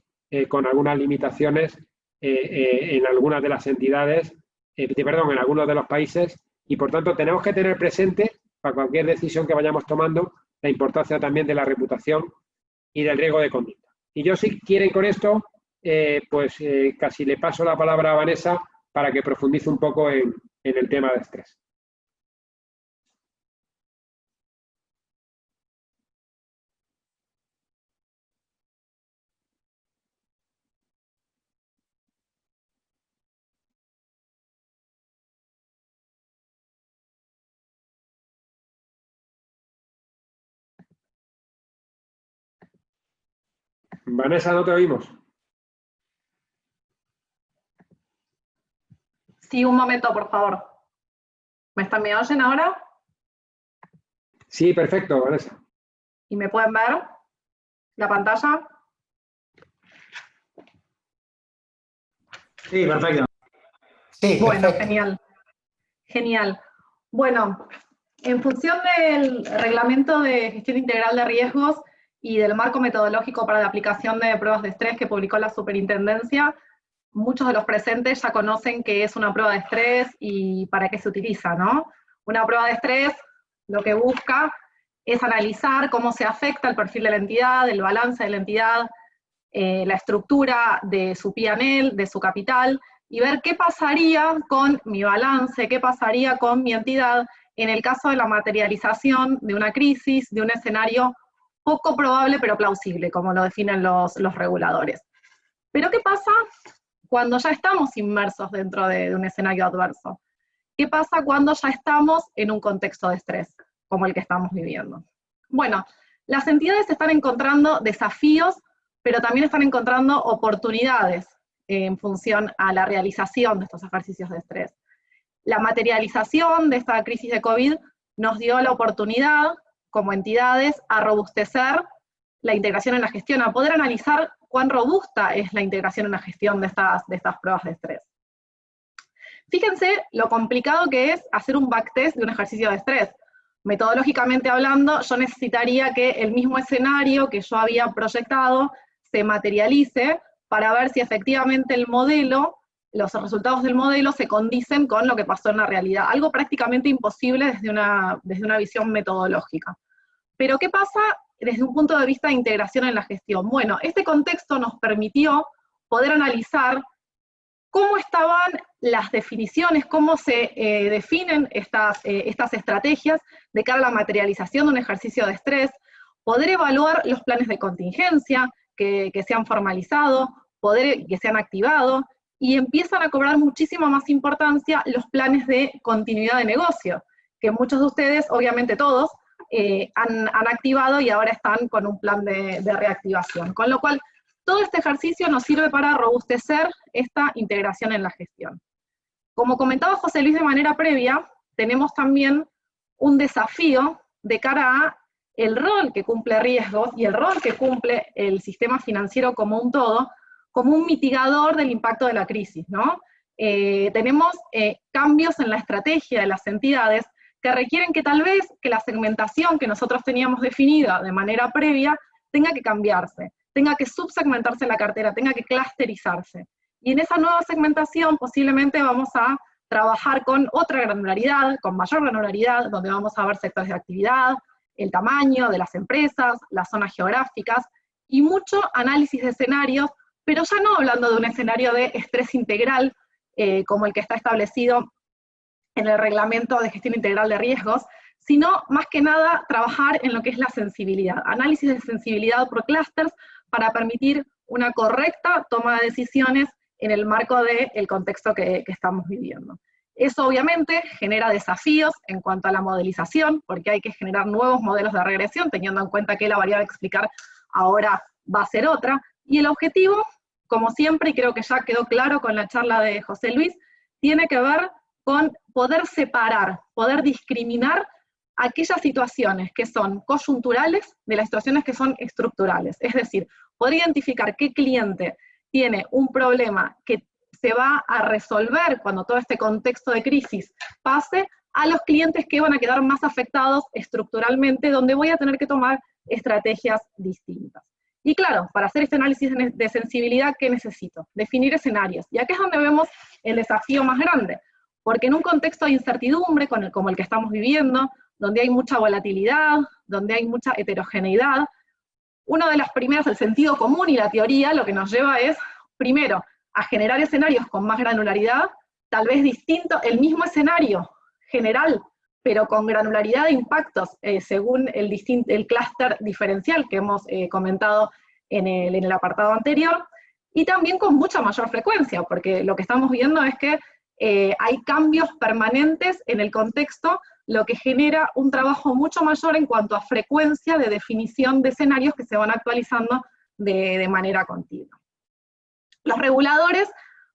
con algunas limitaciones en algunas de las entidades, en algunos de los países, y por tanto tenemos que tener presente, para cualquier decisión que vayamos tomando, la importancia también de la reputación y del riesgo de conducta. Y yo, si quieren con esto, casi le paso la palabra a Vanessa para que profundice un poco en el tema de estrés. Vanessa, no te oímos. Sí, un momento, por favor. ¿Me oyen ahora? Sí, perfecto, Vanessa. ¿Y me pueden ver la pantalla? Sí, perfecto. Sí, bueno, perfecto. Genial. Genial. Bueno, en función del Reglamento de Gestión Integral de Riesgos y del marco metodológico para la aplicación de pruebas de estrés que publicó la Superintendencia, muchos de los presentes ya conocen qué es una prueba de estrés y para qué se utiliza, ¿no? Una prueba de estrés lo que busca es analizar cómo se afecta el perfil de la entidad, el balance de la entidad, la estructura de su P&L, de su capital, y ver qué pasaría con mi balance, qué pasaría con mi entidad en el caso de la materialización de una crisis, de un escenario poco probable pero plausible, como lo definen los reguladores. Pero ¿qué pasa cuando ya estamos inmersos dentro de un escenario adverso? ¿Qué pasa cuando ya estamos en un contexto de estrés, como el que estamos viviendo? Bueno, las entidades están encontrando desafíos, pero también están encontrando oportunidades en función a la realización de estos ejercicios de estrés. La materialización de esta crisis de COVID nos dio la oportunidad, como entidades, a robustecer la integración en la gestión, a poder analizar cuán robusta es la integración en la gestión de estas pruebas de estrés. Fíjense lo complicado que es hacer un backtest de un ejercicio de estrés. Metodológicamente hablando, yo necesitaría que el mismo escenario que yo había proyectado se materialice para ver si efectivamente el modelo, los resultados del modelo se condicen con lo que pasó en la realidad. Algo prácticamente imposible desde una visión metodológica. Pero ¿qué pasa desde un punto de vista de integración en la gestión? Bueno, este contexto nos permitió poder analizar cómo estaban las definiciones, cómo se definen estas estrategias de cara a la materialización de un ejercicio de estrés, poder evaluar los planes de contingencia que se han formalizado, que se han activado, y empiezan a cobrar muchísima más importancia los planes de continuidad de negocio, que muchos de ustedes, obviamente todos, han activado y ahora están con un plan de reactivación. Con lo cual, todo este ejercicio nos sirve para robustecer esta integración en la gestión. Como comentaba José Luis de manera previa, tenemos también un desafío de cara a el rol que cumple riesgos y el rol que cumple el sistema financiero como un todo, como un mitigador del impacto de la crisis, ¿no? Tenemos cambios en la estrategia de las entidades que requieren que tal vez que la segmentación que nosotros teníamos definida de manera previa tenga que cambiarse, tenga que subsegmentarse la cartera, tenga que clusterizarse. Y en esa nueva segmentación posiblemente vamos a trabajar con otra granularidad, con mayor granularidad, donde vamos a ver sectores de actividad, el tamaño de las empresas, las zonas geográficas, y mucho análisis de escenarios, pero ya no hablando de un escenario de estrés integral, como el que está establecido en el Reglamento de Gestión Integral de Riesgos, sino más que nada trabajar en lo que es la sensibilidad, análisis de sensibilidad por clústeres para permitir una correcta toma de decisiones en el marco del contexto que estamos viviendo. Eso obviamente genera desafíos en cuanto a la modelización, porque hay que generar nuevos modelos de regresión, teniendo en cuenta que la variable a explicar ahora va a ser otra, y el objetivo, como siempre, y creo que ya quedó claro con la charla de José Luis, tiene que ver con poder separar, poder discriminar aquellas situaciones que son coyunturales de las situaciones que son estructurales. Es decir, poder identificar qué cliente tiene un problema que se va a resolver cuando todo este contexto de crisis pase, a los clientes que van a quedar más afectados estructuralmente, donde voy a tener que tomar estrategias distintas. Y claro, para hacer este análisis de sensibilidad, ¿qué necesito? Definir escenarios. Y aquí es donde vemos el desafío más grande, porque en un contexto de incertidumbre como el que estamos viviendo, donde hay mucha volatilidad, donde hay mucha heterogeneidad, uno de los primeros, el sentido común y la teoría, lo que nos lleva es, primero, a generar escenarios con más granularidad, tal vez distinto, el mismo escenario general, pero con granularidad de impactos, según el clúster diferencial que hemos comentado en el apartado anterior, y también con mucha mayor frecuencia, porque lo que estamos viendo es que hay cambios permanentes en el contexto, lo que genera un trabajo mucho mayor en cuanto a frecuencia de definición de escenarios que se van actualizando de manera continua. Los reguladores,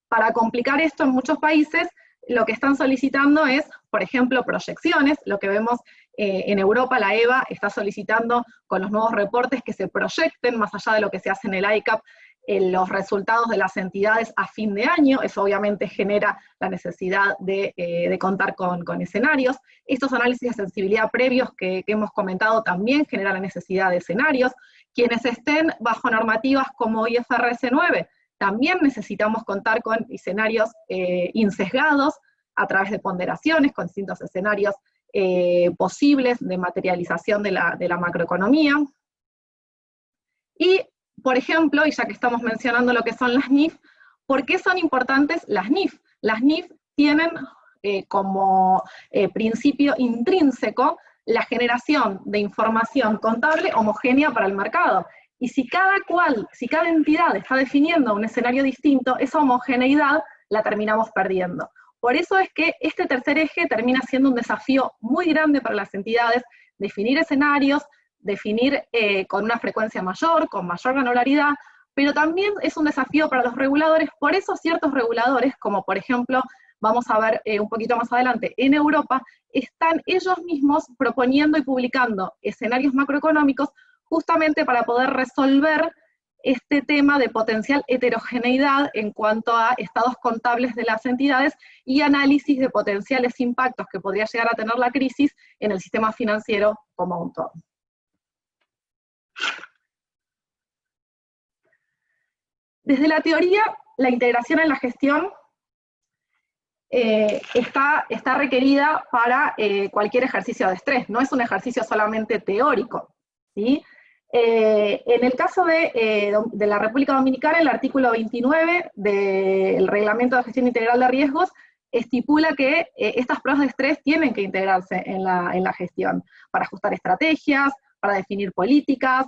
para complicar esto en muchos países, lo que están solicitando es, por ejemplo, proyecciones. Lo que vemos en Europa, la EBA está solicitando con los nuevos reportes que se proyecten, más allá de lo que se hace en el ICAP, los resultados de las entidades a fin de año. Eso obviamente genera la necesidad de contar con escenarios. Estos análisis de sensibilidad previos que hemos comentado también generan la necesidad de escenarios. Quienes estén bajo normativas como IFRS 9, también necesitamos contar con escenarios insesgados a través de ponderaciones, con distintos escenarios posibles de materialización de la macroeconomía. Y, por ejemplo, y ya que estamos mencionando lo que son las NIF, ¿por qué son importantes las NIF? Las NIF tienen como principio intrínseco la generación de información contable homogénea para el mercado. Y si cada entidad está definiendo un escenario distinto, esa homogeneidad la terminamos perdiendo. Por eso es que este tercer eje termina siendo un desafío muy grande para las entidades, definir escenarios, definir con una frecuencia mayor, con mayor granularidad, pero también es un desafío para los reguladores. Por eso ciertos reguladores, como por ejemplo, vamos a ver un poquito más adelante, en Europa, están ellos mismos proponiendo y publicando escenarios macroeconómicos justamente para poder resolver este tema de potencial heterogeneidad en cuanto a estados contables de las entidades y análisis de potenciales impactos que podría llegar a tener la crisis en el sistema financiero como un todo. Desde la teoría, la integración en la gestión está requerida para cualquier ejercicio de estrés, no es un ejercicio solamente teórico, ¿sí? En el caso de la República Dominicana, el artículo 29 del Reglamento de Gestión Integral de Riesgos estipula que estas pruebas de estrés tienen que integrarse en la gestión, para ajustar estrategias, para definir políticas,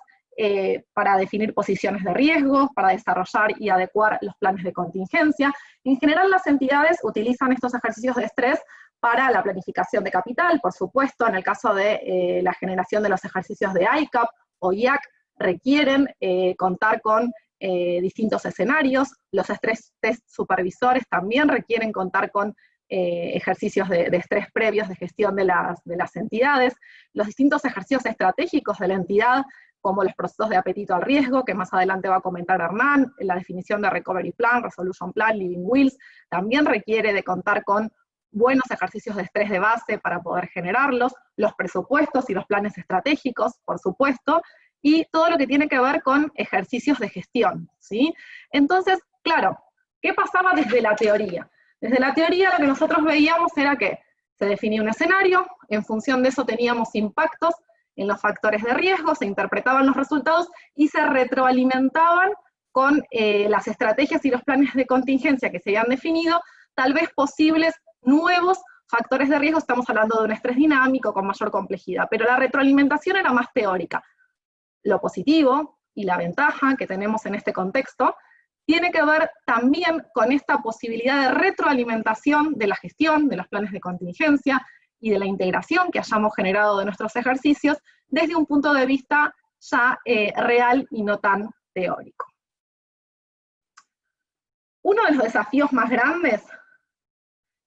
para definir posiciones de riesgo, para desarrollar y adecuar los planes de contingencia. En general, las entidades utilizan estos ejercicios de estrés para la planificación de capital, por supuesto, en el caso de la generación de los ejercicios de ICAP o IAC, requieren contar con distintos escenarios. Los estrés test supervisores también requieren contar con ejercicios de estrés previos de gestión de las entidades. Los distintos ejercicios estratégicos de la entidad, como los procesos de apetito al riesgo, que más adelante va a comentar Hernán, la definición de Recovery Plan, Resolution Plan, Living Wills, también requiere de contar con buenos ejercicios de estrés de base para poder generarlos, los presupuestos y los planes estratégicos, por supuesto, y todo lo que tiene que ver con ejercicios de gestión, ¿sí? Entonces, claro, ¿qué pasaba desde la teoría? Desde la teoría lo que nosotros veíamos era que se definía un escenario, en función de eso teníamos impactos en los factores de riesgo, se interpretaban los resultados y se retroalimentaban con las estrategias y los planes de contingencia que se habían definido, tal vez posibles nuevos factores de riesgo. Estamos hablando de un estrés dinámico con mayor complejidad, pero la retroalimentación era más teórica. Lo positivo y la ventaja que tenemos en este contexto tiene que ver también con esta posibilidad de retroalimentación de la gestión, de los planes de contingencia y de la integración que hayamos generado de nuestros ejercicios desde un punto de vista ya real y no tan teórico. Uno de los desafíos más grandes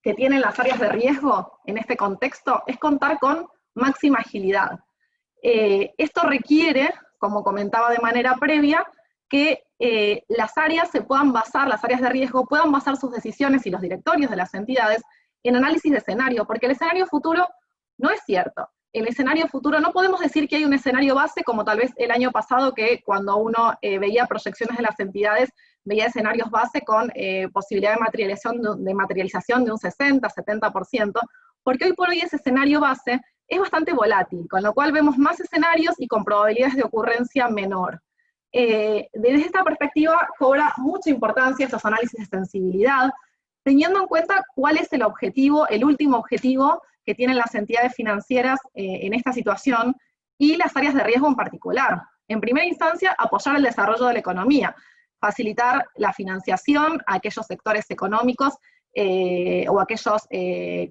que tienen las áreas de riesgo en este contexto es contar con máxima agilidad. Esto requiere, como comentaba de manera previa, que las áreas de riesgo puedan basar sus decisiones y los directorios de las entidades en análisis de escenario, porque el escenario futuro no es cierto. El escenario futuro, no podemos decir que hay un escenario base como tal vez el año pasado, que cuando uno veía proyecciones de las entidades, veía escenarios base con posibilidad de materialización de un 60-70%, porque hoy por hoy ese escenario base es bastante volátil, con lo cual vemos más escenarios y con probabilidades de ocurrencia menor. Desde esta perspectiva cobra mucha importancia estos análisis de sensibilidad, teniendo en cuenta cuál es el objetivo, el último objetivo que tienen las entidades financieras en esta situación y las áreas de riesgo en particular. En primera instancia, apoyar el desarrollo de la economía, facilitar la financiación a aquellos sectores económicos o aquellos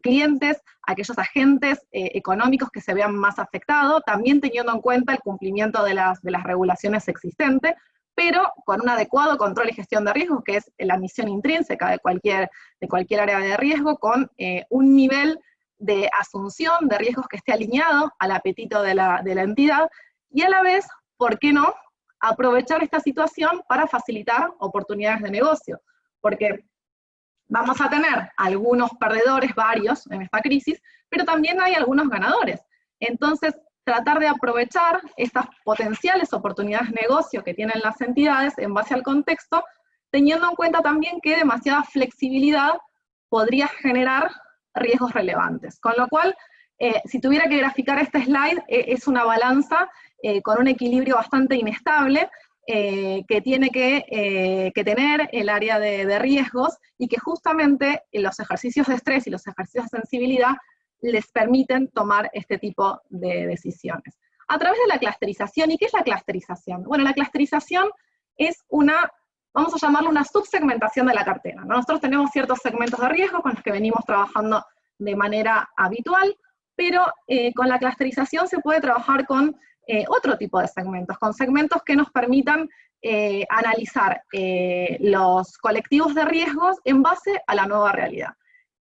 clientes, aquellos agentes económicos que se vean más afectados, también teniendo en cuenta el cumplimiento de las regulaciones existentes, pero con un adecuado control y gestión de riesgos, que es la misión intrínseca de cualquier área de riesgo, con un nivel de asunción de riesgos que esté alineado al apetito de la entidad, y a la vez, ¿por qué no?, aprovechar esta situación para facilitar oportunidades de negocio, porque vamos a tener algunos perdedores, varios, en esta crisis, pero también hay algunos ganadores. Entonces, tratar de aprovechar estas potenciales oportunidades de negocio que tienen las entidades en base al contexto, teniendo en cuenta también que demasiada flexibilidad podría generar riesgos relevantes. Con lo cual, si tuviera que graficar este slide, es una balanza con un equilibrio bastante inestable, que tiene que tener el área de riesgos, y que justamente los ejercicios de estrés y los ejercicios de sensibilidad les permiten tomar este tipo de decisiones. A través de la clusterización. ¿Y qué es la clusterización? Bueno, la clusterización es vamos a llamarlo una subsegmentación de la cartera, ¿no? Nosotros tenemos ciertos segmentos de riesgo con los que venimos trabajando de manera habitual, pero con la clusterización se puede trabajar con otro tipo de segmentos, con segmentos que nos permitan analizar los colectivos de riesgos en base a la nueva realidad.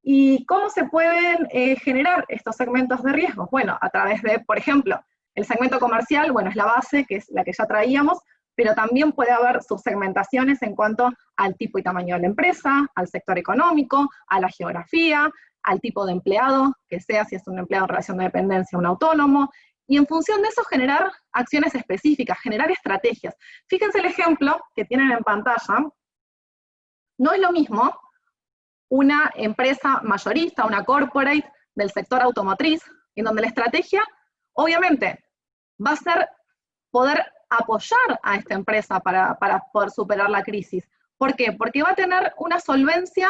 ¿Y cómo se pueden generar estos segmentos de riesgos? Bueno, a través de, por ejemplo, el segmento comercial, bueno, es la base, que es la que ya traíamos, pero también puede haber subsegmentaciones en cuanto al tipo y tamaño de la empresa, al sector económico, a la geografía, al tipo de empleado, que sea, si es un empleado en relación de dependencia, un autónomo, y en función de eso generar acciones específicas, generar estrategias. Fíjense el ejemplo que tienen en pantalla. No es lo mismo una empresa mayorista, una corporate del sector automotriz, en donde la estrategia, obviamente, va a ser poder apoyar a esta empresa para poder superar la crisis. ¿Por qué? Porque va a tener una solvencia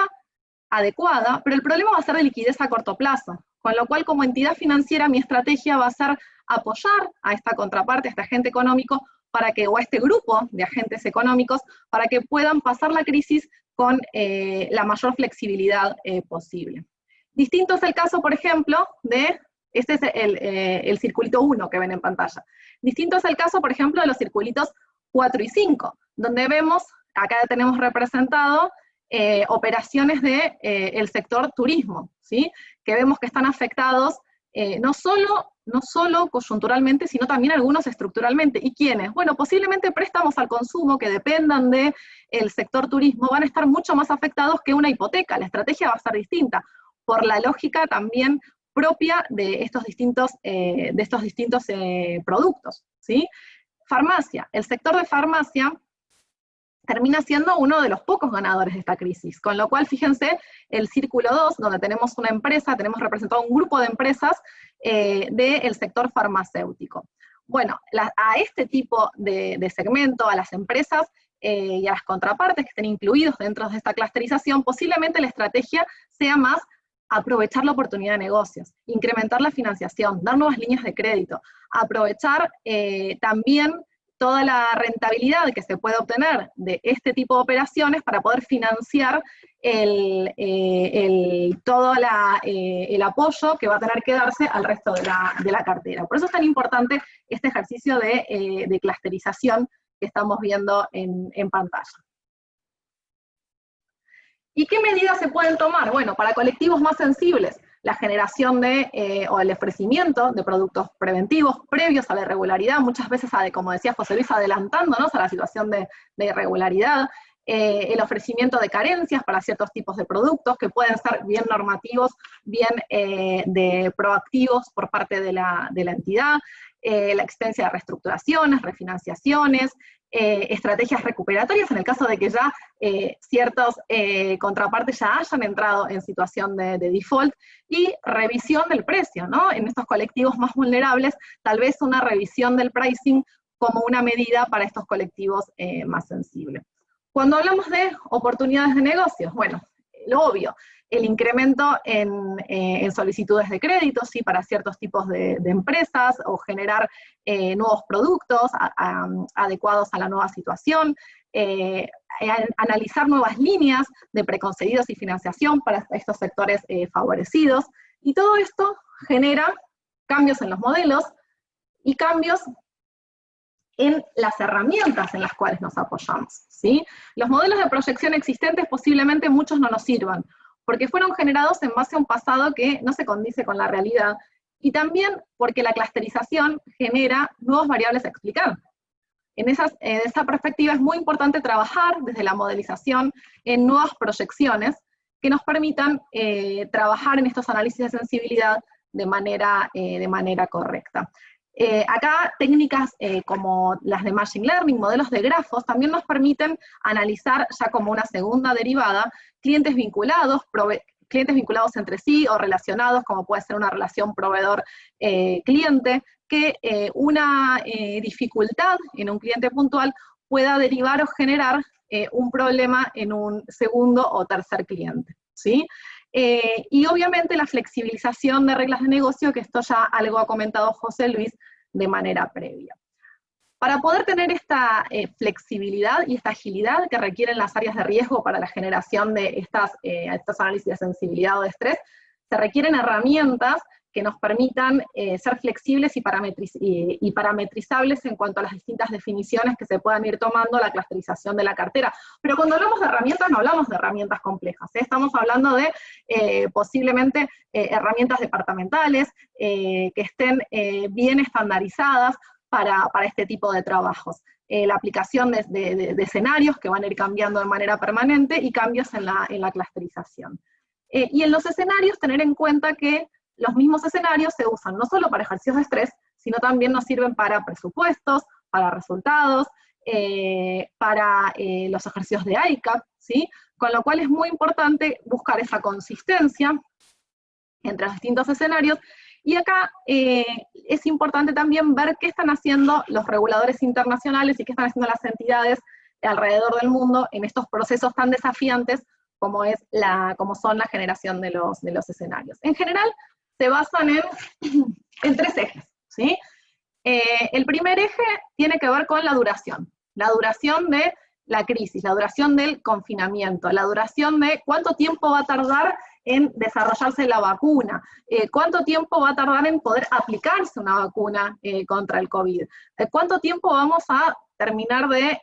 adecuada, pero el problema va a ser de liquidez a corto plazo, con lo cual como entidad financiera mi estrategia va a ser apoyar a esta contraparte, a este agente económico, o a este grupo de agentes económicos, para que puedan pasar la crisis con la mayor flexibilidad posible. Distinto es el caso, por ejemplo, este es el circulito 1 que ven en pantalla. Distinto es el caso, por ejemplo, de los circulitos 4 y 5, donde vemos, acá tenemos representado operaciones del sector turismo, ¿sí? Que vemos que están afectados no solo coyunturalmente, sino también algunos estructuralmente. ¿Y quiénes? Bueno, posiblemente préstamos al consumo que dependan del sector turismo van a estar mucho más afectados que una hipoteca. La estrategia va a ser distinta, por la lógica también propia de estos distintos productos, ¿sí? Farmacia. El sector de farmacia termina siendo uno de los pocos ganadores de esta crisis, con lo cual, fíjense, el círculo 2, donde tenemos una empresa, tenemos representado un grupo de empresas del sector farmacéutico. Bueno, a este tipo de segmento, a las empresas y a las contrapartes que estén incluidos dentro de esta clusterización, posiblemente la estrategia sea más aprovechar la oportunidad de negocios, incrementar la financiación, dar nuevas líneas de crédito, aprovechar también toda la rentabilidad que se puede obtener de este tipo de operaciones para poder financiar todo el apoyo que va a tener que darse al resto de la cartera. Por eso es tan importante este ejercicio de clusterización que estamos viendo en pantalla. ¿Y qué medidas se pueden tomar? Bueno, para colectivos más sensibles, la generación o el ofrecimiento de productos preventivos previos a la irregularidad, muchas veces, como decía José Luis, adelantándonos a la situación de irregularidad, el ofrecimiento de carencias para ciertos tipos de productos que pueden ser bien normativos, bien proactivos por parte de la entidad, la existencia de reestructuraciones, refinanciaciones, estrategias recuperatorias en el caso de que ya ciertos contrapartes ya hayan entrado en situación de default, y revisión del precio, ¿no? En estos colectivos más vulnerables, tal vez una revisión del pricing como una medida para estos colectivos más sensibles. Cuando hablamos de oportunidades de negocios, bueno, lo obvio, el incremento en solicitudes de crédito, ¿sí? Para ciertos tipos de empresas, o generar nuevos productos adecuados a la nueva situación, analizar nuevas líneas de preconcedidos y financiación para estos sectores favorecidos, y todo esto genera cambios en los modelos y cambios en las herramientas en las cuales nos apoyamos, ¿sí? Los modelos de proyección existentes posiblemente muchos no nos sirvan, porque fueron generados en base a un pasado que no se condice con la realidad, y también porque la clusterización genera nuevas variables a explicar. En esa perspectiva es muy importante trabajar desde la modelización en nuevas proyecciones que nos permitan trabajar en estos análisis de sensibilidad de manera correcta. Acá técnicas como las de Machine Learning, modelos de grafos, también nos permiten analizar ya como una segunda derivada clientes vinculados entre sí o relacionados, como puede ser una relación proveedor-cliente, que una dificultad en un cliente puntual pueda derivar o generar un problema en un segundo o tercer cliente, ¿sí? Y obviamente la flexibilización de reglas de negocio, que esto ya algo ha comentado José Luis de manera previa. Para poder tener esta flexibilidad y esta agilidad que requieren las áreas de riesgo para la generación de estos análisis de sensibilidad o de estrés, se requieren herramientas que nos permitan ser flexibles y parametrizables en cuanto a las distintas definiciones que se puedan ir tomando la clusterización de la cartera. Pero cuando hablamos de herramientas, no hablamos de herramientas complejas, ¿eh? Estamos hablando de posiblemente herramientas departamentales que estén bien estandarizadas para este tipo de trabajos. La aplicación de escenarios que van a ir cambiando de manera permanente y cambios en la clusterización. Y en los escenarios tener en cuenta que los mismos escenarios se usan no solo para ejercicios de estrés, sino también nos sirven para presupuestos, para resultados, para los ejercicios de ICAP, ¿sí? Con lo cual es muy importante buscar esa consistencia entre los distintos escenarios. Y acá es importante también ver qué están haciendo los reguladores internacionales y qué están haciendo las entidades alrededor del mundo en estos procesos tan desafiantes como son la generación de los escenarios. En general, se basan en tres ejes, ¿sí? El primer eje tiene que ver con la duración de la crisis, la duración del confinamiento, la duración de cuánto tiempo va a tardar en desarrollarse la vacuna, cuánto tiempo va a tardar en poder aplicarse una vacuna contra el COVID, cuánto tiempo vamos a terminar de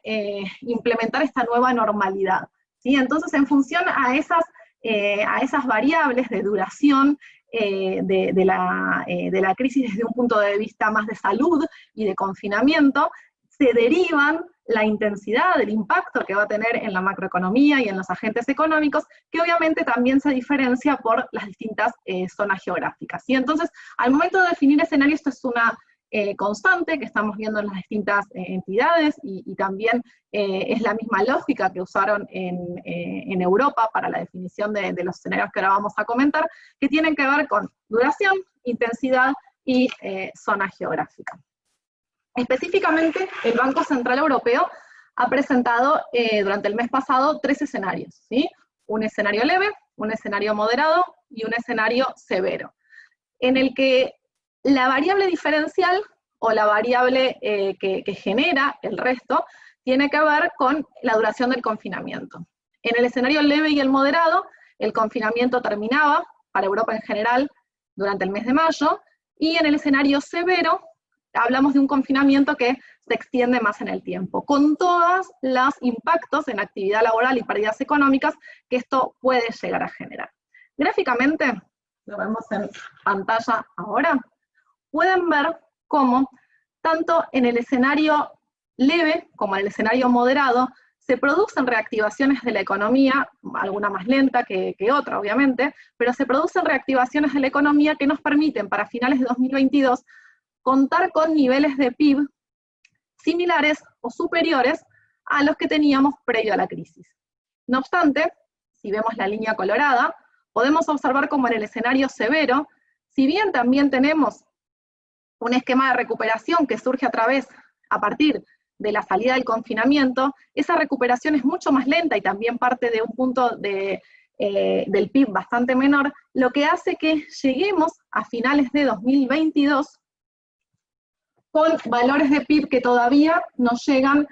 implementar esta nueva normalidad, ¿sí? Entonces, en función a esas variables de duración de la crisis desde un punto de vista más de salud y de confinamiento, se derivan la intensidad, el impacto que va a tener en la macroeconomía y en los agentes económicos, que obviamente también se diferencia por las distintas zonas geográficas. Y entonces, al momento de definir escenarios, esto es una constante que estamos viendo en las distintas entidades, y también es la misma lógica que usaron en Europa para la definición de los escenarios que ahora vamos a comentar, que tienen que ver con duración, intensidad y zona geográfica. Específicamente, el Banco Central Europeo ha presentado durante el mes pasado 3 escenarios, ¿sí? Un escenario leve, un escenario moderado y un escenario severo, en el que la variable diferencial o la variable que genera el resto tiene que ver con la duración del confinamiento. En el escenario leve y el moderado, el confinamiento terminaba para Europa en general durante el mes de mayo, y en el escenario severo hablamos de un confinamiento que se extiende más en el tiempo, con todos los impactos en actividad laboral y pérdidas económicas que esto puede llegar a generar. Gráficamente, lo vemos en pantalla ahora, pueden ver cómo tanto en el escenario leve como en el escenario moderado se producen reactivaciones de la economía, alguna más lenta que otra obviamente, pero se producen reactivaciones de la economía que nos permiten para finales de 2022 contar con niveles de PIB similares o superiores a los que teníamos previo a la crisis. No obstante, si vemos la línea colorada, podemos observar como en el escenario severo, si bien también tenemos un esquema de recuperación que surge a partir de la salida del confinamiento, esa recuperación es mucho más lenta y también parte de un punto del PIB bastante menor, lo que hace que lleguemos a finales de 2022 con valores de PIB que todavía no llegan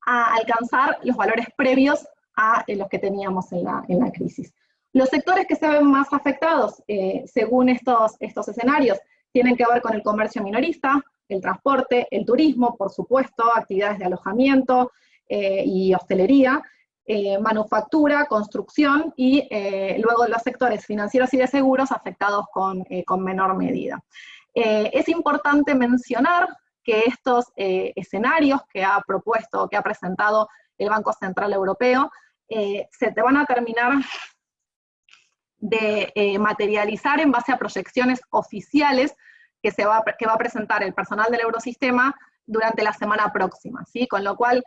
a alcanzar los valores previos a los que teníamos en la crisis. Los sectores que se ven más afectados, según estos escenarios, tienen que ver con el comercio minorista, el transporte, el turismo, por supuesto, actividades de alojamiento y hostelería, manufactura, construcción y luego los sectores financieros y de seguros afectados con menor medida. Es importante mencionar que estos escenarios que ha presentado el Banco Central Europeo se te van a terminar de materializar en base a proyecciones oficiales que va a presentar el personal del Eurosistema durante la semana próxima, ¿sí? Con lo cual,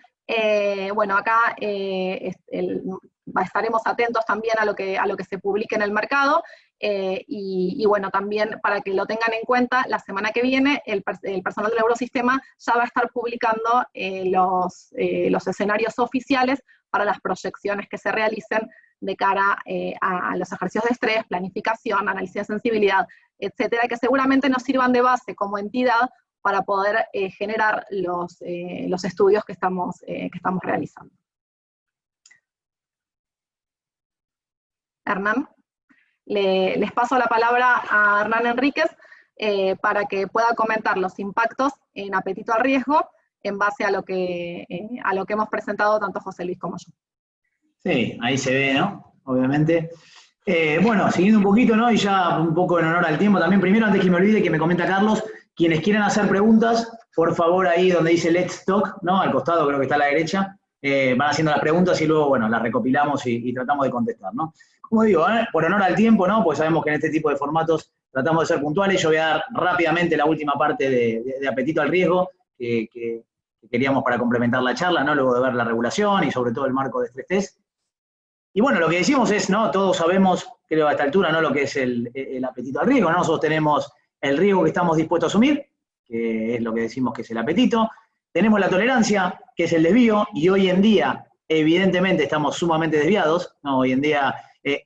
bueno, acá estaremos atentos también a lo que se publique en el mercado, y bueno, también para que lo tengan en cuenta, la semana que viene el personal del Eurosistema ya va a estar publicando los escenarios oficiales para las proyecciones que se realicen de cara a los ejercicios de estrés, planificación, análisis de sensibilidad, etcétera, que seguramente nos sirvan de base como entidad para poder generar los estudios que estamos realizando. Hernán, les paso la palabra a Hernán Enríquez para que pueda comentar los impactos en apetito al riesgo en base a lo que hemos presentado tanto José Luis como yo. Sí, ahí se ve, ¿no? Obviamente. Bueno, siguiendo un poquito, ¿no? Y ya un poco en honor al tiempo también. Primero, antes que me olvide, que me comenta Carlos, quienes quieran hacer preguntas, por favor, ahí donde dice Let's Talk, ¿no? Al costado, creo que está a la derecha, van haciendo las preguntas y luego, bueno, las recopilamos y tratamos de contestar, ¿no? Como digo, por honor al tiempo, ¿no? Pues sabemos que en este tipo de formatos tratamos de ser puntuales. Yo voy a dar rápidamente la última parte de apetito al riesgo que queríamos para complementar la charla, ¿no? Luego de ver la regulación y sobre todo el marco de estrés test. Y bueno, lo que decimos es, ¿no? Todos sabemos, creo a esta altura, ¿no? Lo que es el apetito al riesgo, ¿no? Nosotros tenemos el riesgo que estamos dispuestos a asumir, que es lo que decimos que es el apetito. Tenemos la tolerancia, que es el desvío, y hoy en día, evidentemente, estamos sumamente desviados, ¿no? Hoy en día,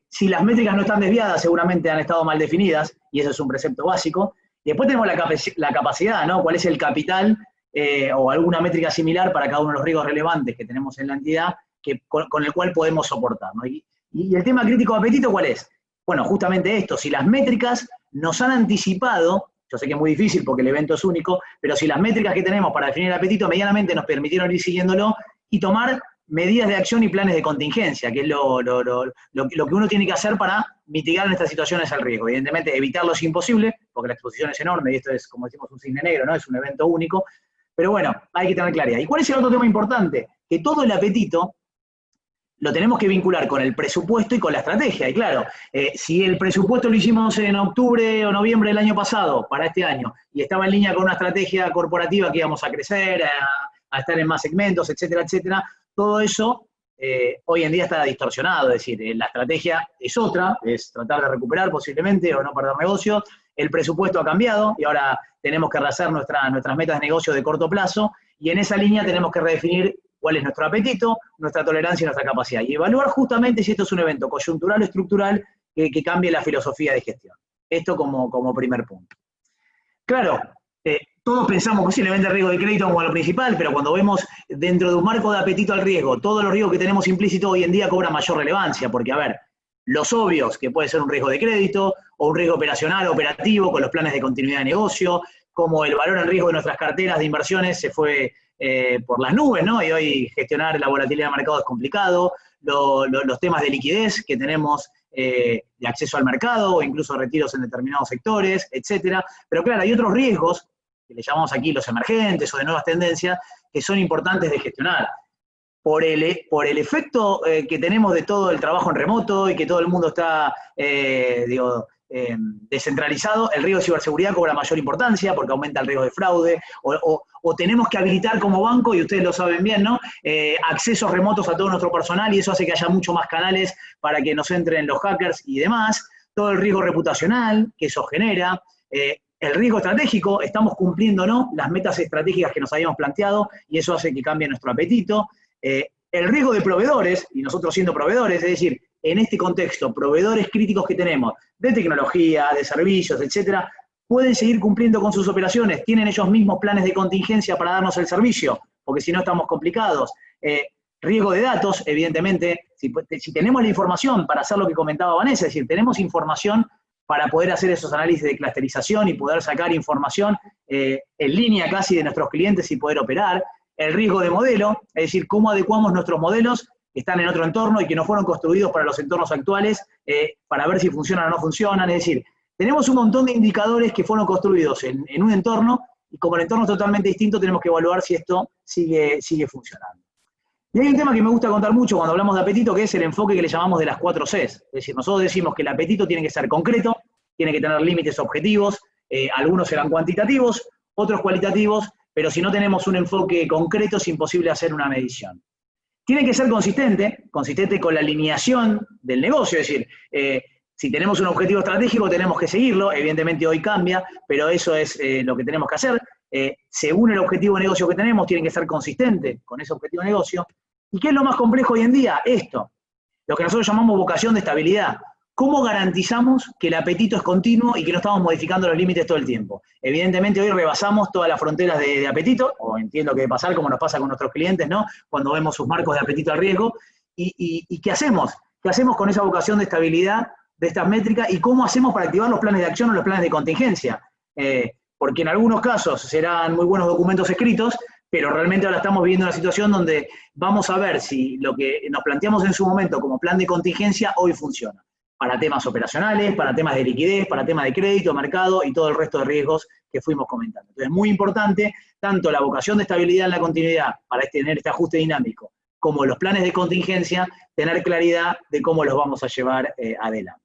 si las métricas no están desviadas, seguramente han estado mal definidas, y eso es un precepto básico. Y después tenemos la capacidad, ¿no? ¿Cuál es el capital o alguna métrica similar para cada uno de los riesgos relevantes que tenemos en la entidad, con el cual podemos soportar, ¿no? Y el tema crítico de apetito, ¿cuál es? Bueno, justamente esto, si las métricas nos han anticipado, yo sé que es muy difícil porque el evento es único, pero si las métricas que tenemos para definir el apetito medianamente nos permitieron ir siguiéndolo y tomar medidas de acción y planes de contingencia, que es lo que uno tiene que hacer para mitigar en estas situaciones el riesgo. Evidentemente, evitarlo es imposible, porque la exposición es enorme y esto es, como decimos, un cisne negro, ¿no? Es un evento único, pero bueno, hay que tener claridad. ¿Y cuál es el otro tema importante? Que todo el apetito lo tenemos que vincular con el presupuesto y con la estrategia. Y claro, si el presupuesto lo hicimos en octubre o noviembre del año pasado, para este año, y estaba en línea con una estrategia corporativa que íbamos a crecer, a estar en más segmentos, etcétera, etcétera, todo eso hoy en día está distorsionado. Es decir, la estrategia es otra, es tratar de recuperar posiblemente o no perder negocio, el presupuesto ha cambiado y ahora tenemos que rehacer nuestras metas de negocio de corto plazo, y en esa línea tenemos que redefinir cuál es nuestro apetito, nuestra tolerancia y nuestra capacidad, y evaluar justamente si esto es un evento coyuntural o estructural que cambie la filosofía de gestión. Esto como primer punto. Claro, todos pensamos posiblemente el riesgo de crédito como lo principal, pero cuando vemos dentro de un marco de apetito al riesgo, todos los riesgos que tenemos implícitos hoy en día cobran mayor relevancia, porque, a ver, los obvios, que puede ser un riesgo de crédito, o un riesgo operacional, operativo, con los planes de continuidad de negocio, como el valor en riesgo de nuestras carteras de inversiones se fue por las nubes, ¿no? Y hoy gestionar la volatilidad del mercado es complicado, los temas de liquidez que tenemos de acceso al mercado, o incluso retiros en determinados sectores, etcétera. Pero claro, hay otros riesgos, que le llamamos aquí los emergentes o de nuevas tendencias, que son importantes de gestionar. Por el efecto que tenemos de todo el trabajo en remoto y que todo el mundo está, descentralizado, el riesgo de ciberseguridad cobra mayor importancia porque aumenta el riesgo de fraude, o tenemos que habilitar como banco, y ustedes lo saben bien, ¿no? Accesos remotos a todo nuestro personal, y eso hace que haya mucho más canales para que nos entren los hackers y demás. Todo el riesgo reputacional que eso genera. El riesgo estratégico, estamos cumpliendo, ¿no?, las metas estratégicas que nos habíamos planteado, y eso hace que cambie nuestro apetito. El riesgo de proveedores, y nosotros siendo proveedores, es decir, en este contexto, proveedores críticos que tenemos, de tecnología, de servicios, etcétera, pueden seguir cumpliendo con sus operaciones, tienen ellos mismos planes de contingencia para darnos el servicio, porque si no estamos complicados. Riesgo de datos, evidentemente, si tenemos la información para hacer lo que comentaba Vanessa, es decir, tenemos información para poder hacer esos análisis de clusterización y poder sacar información en línea casi de nuestros clientes y poder operar. El riesgo de modelo, es decir, cómo adecuamos nuestros modelos que están en otro entorno y que no fueron construidos para los entornos actuales, para ver si funcionan o no funcionan. Es decir, tenemos un montón de indicadores que fueron construidos en un entorno, y como el entorno es totalmente distinto, tenemos que evaluar si esto sigue funcionando. Y hay un tema que me gusta contar mucho cuando hablamos de apetito, que es el enfoque que le llamamos de las 4 Cs. Es decir, nosotros decimos que el apetito tiene que ser concreto, tiene que tener límites objetivos, algunos serán cuantitativos, otros cualitativos, pero si no tenemos un enfoque concreto es imposible hacer una medición. Tiene que ser consistente con la alineación del negocio, es decir, si tenemos un objetivo estratégico tenemos que seguirlo, evidentemente hoy cambia, pero eso es lo que tenemos que hacer. Según el objetivo de negocio que tenemos, tiene que ser consistente con ese objetivo de negocio. ¿Y qué es lo más complejo hoy en día? Esto, lo que nosotros llamamos vocación de estabilidad. ¿Cómo garantizamos que el apetito es continuo y que no estamos modificando los límites todo el tiempo? Evidentemente hoy rebasamos todas las fronteras de apetito, o entiendo que debe pasar como nos pasa con nuestros clientes, ¿no?, cuando vemos sus marcos de apetito al riesgo. ¿Y qué hacemos? ¿Qué hacemos con esa vocación de estabilidad de estas métricas y cómo hacemos para activar los planes de acción o los planes de contingencia? Porque en algunos casos serán muy buenos documentos escritos, pero realmente ahora estamos viviendo una situación donde vamos a ver si lo que nos planteamos en su momento como plan de contingencia hoy funciona. Para temas operacionales, para temas de liquidez, para temas de crédito, mercado y todo el resto de riesgos que fuimos comentando. Entonces es muy importante tanto la vocación de estabilidad en la continuidad para tener este ajuste dinámico, como los planes de contingencia, tener claridad de cómo los vamos a llevar adelante.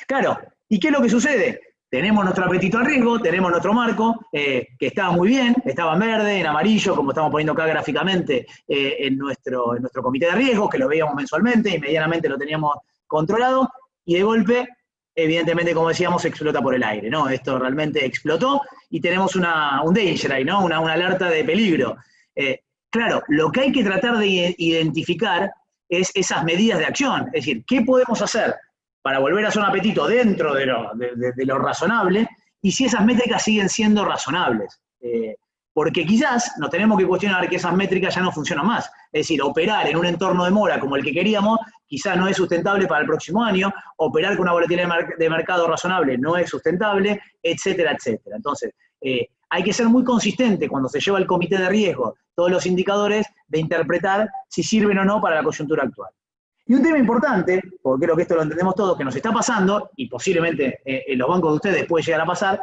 Claro, ¿y qué es lo que sucede? Tenemos nuestro apetito al riesgo, tenemos nuestro marco, que estaba muy bien, estaba en verde, en amarillo, como estamos poniendo acá gráficamente en nuestro comité de riesgos, que lo veíamos mensualmente y medianamente lo teníamos controlado, y de golpe, evidentemente, como decíamos, explota por el aire, ¿no? Esto realmente explotó y tenemos un danger ahí, ¿no? Una alerta de peligro. Claro, lo que hay que tratar de identificar es esas medidas de acción, es decir, ¿qué podemos hacer para volver a hacer un apetito dentro de lo razonable, y si esas métricas siguen siendo razonables? Porque quizás nos tenemos que cuestionar que esas métricas ya no funcionan más. Es decir, operar en un entorno de mora como el que queríamos quizás no es sustentable para el próximo año, operar con una volatilidad de mercado razonable no es sustentable, etcétera, etcétera. Entonces, hay que ser muy consistente cuando se lleva al comité de riesgo todos los indicadores de interpretar si sirven o no para la coyuntura actual. Y un tema importante, porque creo que esto lo entendemos todos, que nos está pasando, y posiblemente en los bancos de ustedes puede llegar a pasar,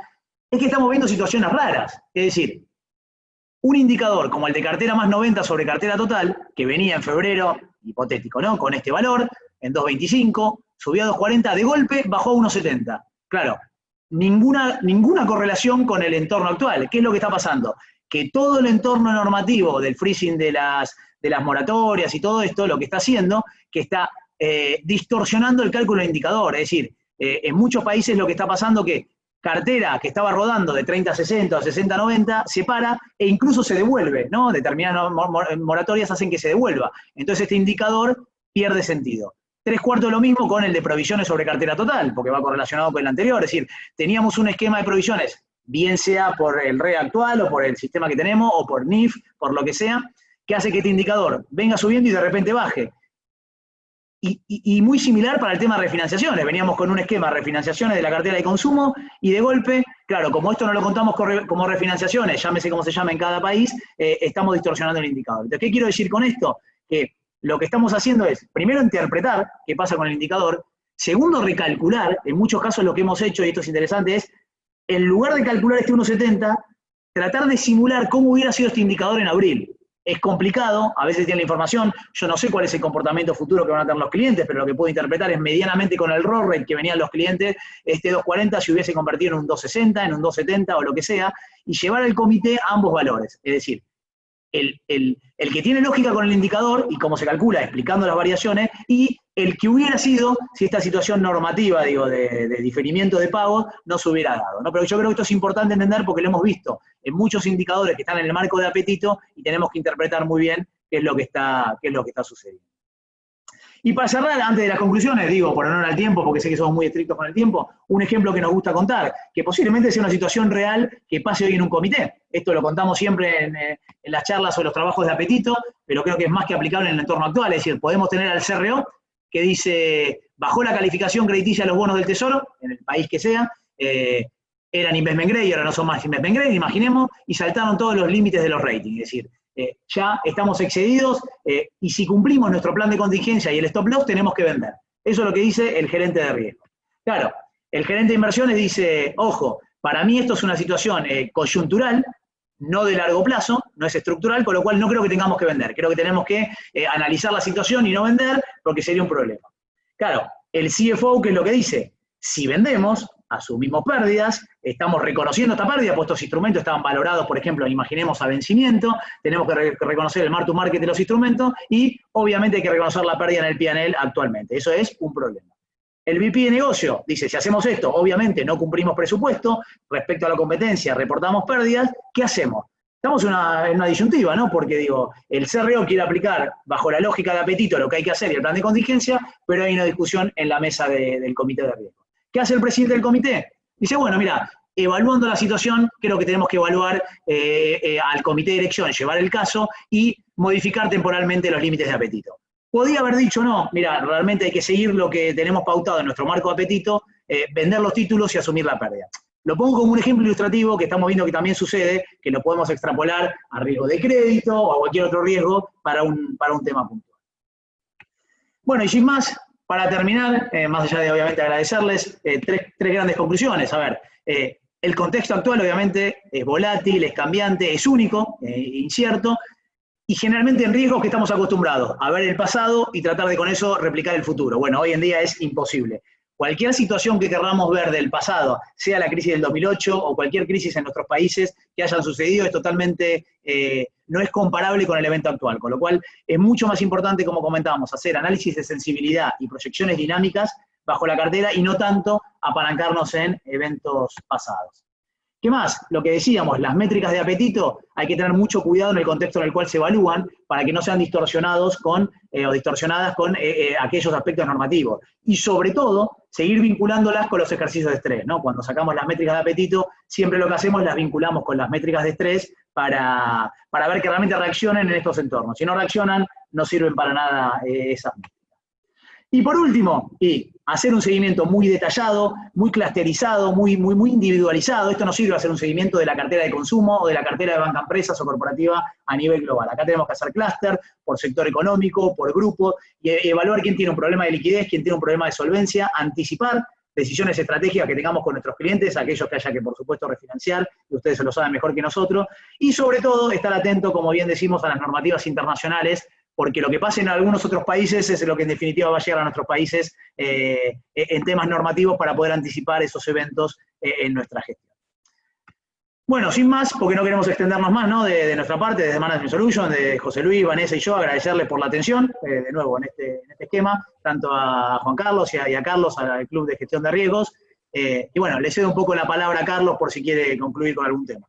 es que estamos viendo situaciones raras. Es decir, un indicador como el de cartera más 90 sobre cartera total, que venía en febrero, hipotético, ¿no?, con este valor, en 2.25, subió a 2.40, de golpe bajó a 1.70. Claro, ninguna correlación con el entorno actual. ¿Qué es lo que está pasando? Que todo el entorno normativo del freezing de las moratorias y todo esto, lo que está haciendo, que está distorsionando el cálculo del indicador. Es decir, en muchos países lo que está pasando que cartera que estaba rodando de 30 a 60 o 60 a 90 se para e incluso se devuelve, ¿no? Determinadas moratorias hacen que se devuelva. Entonces este indicador pierde sentido. 3/4 lo mismo con el de provisiones sobre cartera total, porque va correlacionado con el anterior. Es decir, teníamos un esquema de provisiones, bien sea por el RE actual o por el sistema que tenemos, o por NIF, por lo que sea, que hace que este indicador venga subiendo y de repente baje. Y muy similar para el tema de refinanciaciones. Veníamos con un esquema de refinanciaciones de la cartera de consumo y de golpe, claro, como esto no lo contamos como refinanciaciones, llámese como se llama en cada país, estamos distorsionando el indicador. Entonces, ¿qué quiero decir con esto? Que lo que estamos haciendo es, primero, interpretar qué pasa con el indicador. Segundo, recalcular. En muchos casos lo que hemos hecho, y esto es interesante, es, en lugar de calcular este 1,70, tratar de simular cómo hubiera sido este indicador en abril. Es complicado, a veces tiene la información, yo no sé cuál es el comportamiento futuro que van a tener los clientes, pero lo que puedo interpretar es medianamente con el roll rate que venían los clientes, este 2,40 se hubiese convertido en un 2,60, en un 2,70 o lo que sea, y llevar al comité ambos valores. Es decir, el que tiene lógica con el indicador y cómo se calcula, explicando las variaciones, y el que hubiera sido si esta situación normativa, digo, de diferimiento de pagos no se hubiera dado, ¿no? Pero yo creo que esto es importante entender porque lo hemos visto en muchos indicadores que están en el marco de apetito y tenemos que interpretar muy bien qué es lo que está sucediendo. Y para cerrar, antes de las conclusiones, digo, por honor al tiempo, porque sé que somos muy estrictos con el tiempo, un ejemplo que nos gusta contar, que posiblemente sea una situación real que pase hoy en un comité. Esto lo contamos siempre en las charlas o los trabajos de apetito, pero creo que es más que aplicable en el entorno actual. Es decir, podemos tener al CRO que dice, bajó la calificación crediticia de los bonos del Tesoro, en el país que sea, eran investment grade y ahora no son más investment grade, imaginemos, y saltaron todos los límites de los ratings. Es decir, ya estamos excedidos y si cumplimos nuestro plan de contingencia y el stop loss tenemos que vender. Eso es lo que dice el gerente de riesgo. Claro, el gerente de inversiones dice, ojo, para mí esto es una situación coyuntural, no de largo plazo, no es estructural, con lo cual no creo que tengamos que vender. Creo que tenemos que analizar la situación y no vender porque sería un problema. Claro, el CFO, ¿qué es lo que dice? Si vendemos, asumimos pérdidas, estamos reconociendo esta pérdida, pues estos instrumentos estaban valorados, por ejemplo, imaginemos a vencimiento, tenemos que reconocer el mark to market de los instrumentos y obviamente hay que reconocer la pérdida en el P&L actualmente. Eso es un problema. El VP de negocio dice, si hacemos esto, obviamente no cumplimos presupuesto, respecto a la competencia reportamos pérdidas, ¿qué hacemos? Estamos en una disyuntiva, ¿no? Porque digo, el CRO quiere aplicar bajo la lógica de apetito lo que hay que hacer y el plan de contingencia, pero hay una discusión en la mesa del comité de riesgo. ¿Qué hace el presidente del comité? Dice, bueno, mira, evaluando la situación, creo que tenemos que evaluar al comité de dirección, llevar el caso y modificar temporalmente los límites de apetito. Podía haber dicho, no, mira, realmente hay que seguir lo que tenemos pautado en nuestro marco de apetito, vender los títulos y asumir la pérdida. Lo pongo como un ejemplo ilustrativo que estamos viendo que también sucede, que lo podemos extrapolar a riesgo de crédito o a cualquier otro riesgo para un tema puntual. Bueno, y sin más, para terminar, más allá de obviamente agradecerles, tres grandes conclusiones. A ver, el contexto actual obviamente es volátil, es cambiante, es único, incierto, y generalmente en riesgos que estamos acostumbrados a ver el pasado y tratar de con eso replicar el futuro. Bueno, hoy en día es imposible. Cualquier situación que querramos ver del pasado, sea la crisis del 2008 o cualquier crisis en nuestros países que hayan sucedido, es totalmente, no es comparable con el evento actual. Con lo cual es mucho más importante, como comentábamos, hacer análisis de sensibilidad y proyecciones dinámicas bajo la cartera y no tanto apalancarnos en eventos pasados. ¿Qué más? Lo que decíamos, las métricas de apetito, hay que tener mucho cuidado en el contexto en el cual se evalúan para que no sean distorsionadas con aquellos aspectos normativos. Y sobre todo, seguir vinculándolas con los ejercicios de estrés, ¿no? Cuando sacamos las métricas de apetito, siempre lo que hacemos las vinculamos con las métricas de estrés para ver que realmente reaccionen en estos entornos. Si no reaccionan, no sirven para nada esas métricas. Y por último, hacer un seguimiento muy detallado, muy clusterizado, muy individualizado. Esto no sirve hacer un seguimiento de la cartera de consumo o de la cartera de banca empresas o corporativa a nivel global. Acá tenemos que hacer clúster por sector económico, por grupo, y evaluar quién tiene un problema de liquidez, quién tiene un problema de solvencia, anticipar decisiones estratégicas que tengamos con nuestros clientes, aquellos que haya que, por supuesto, refinanciar, y ustedes se lo saben mejor que nosotros, y sobre todo estar atento, como bien decimos, a las normativas internacionales, porque lo que pasa en algunos otros países es lo que en definitiva va a llegar a nuestros países en temas normativos para poder anticipar esos eventos en nuestra gestión. Bueno, sin más, porque no queremos extendernos más, ¿no? De nuestra parte, desde Management Solutions, de José Luis, Vanessa y yo, agradecerles por la atención, de nuevo, en este esquema, tanto a Juan Carlos y a Carlos, al Club de Gestión de Riesgos. Y bueno, le cedo un poco la palabra a Carlos por si quiere concluir con algún tema.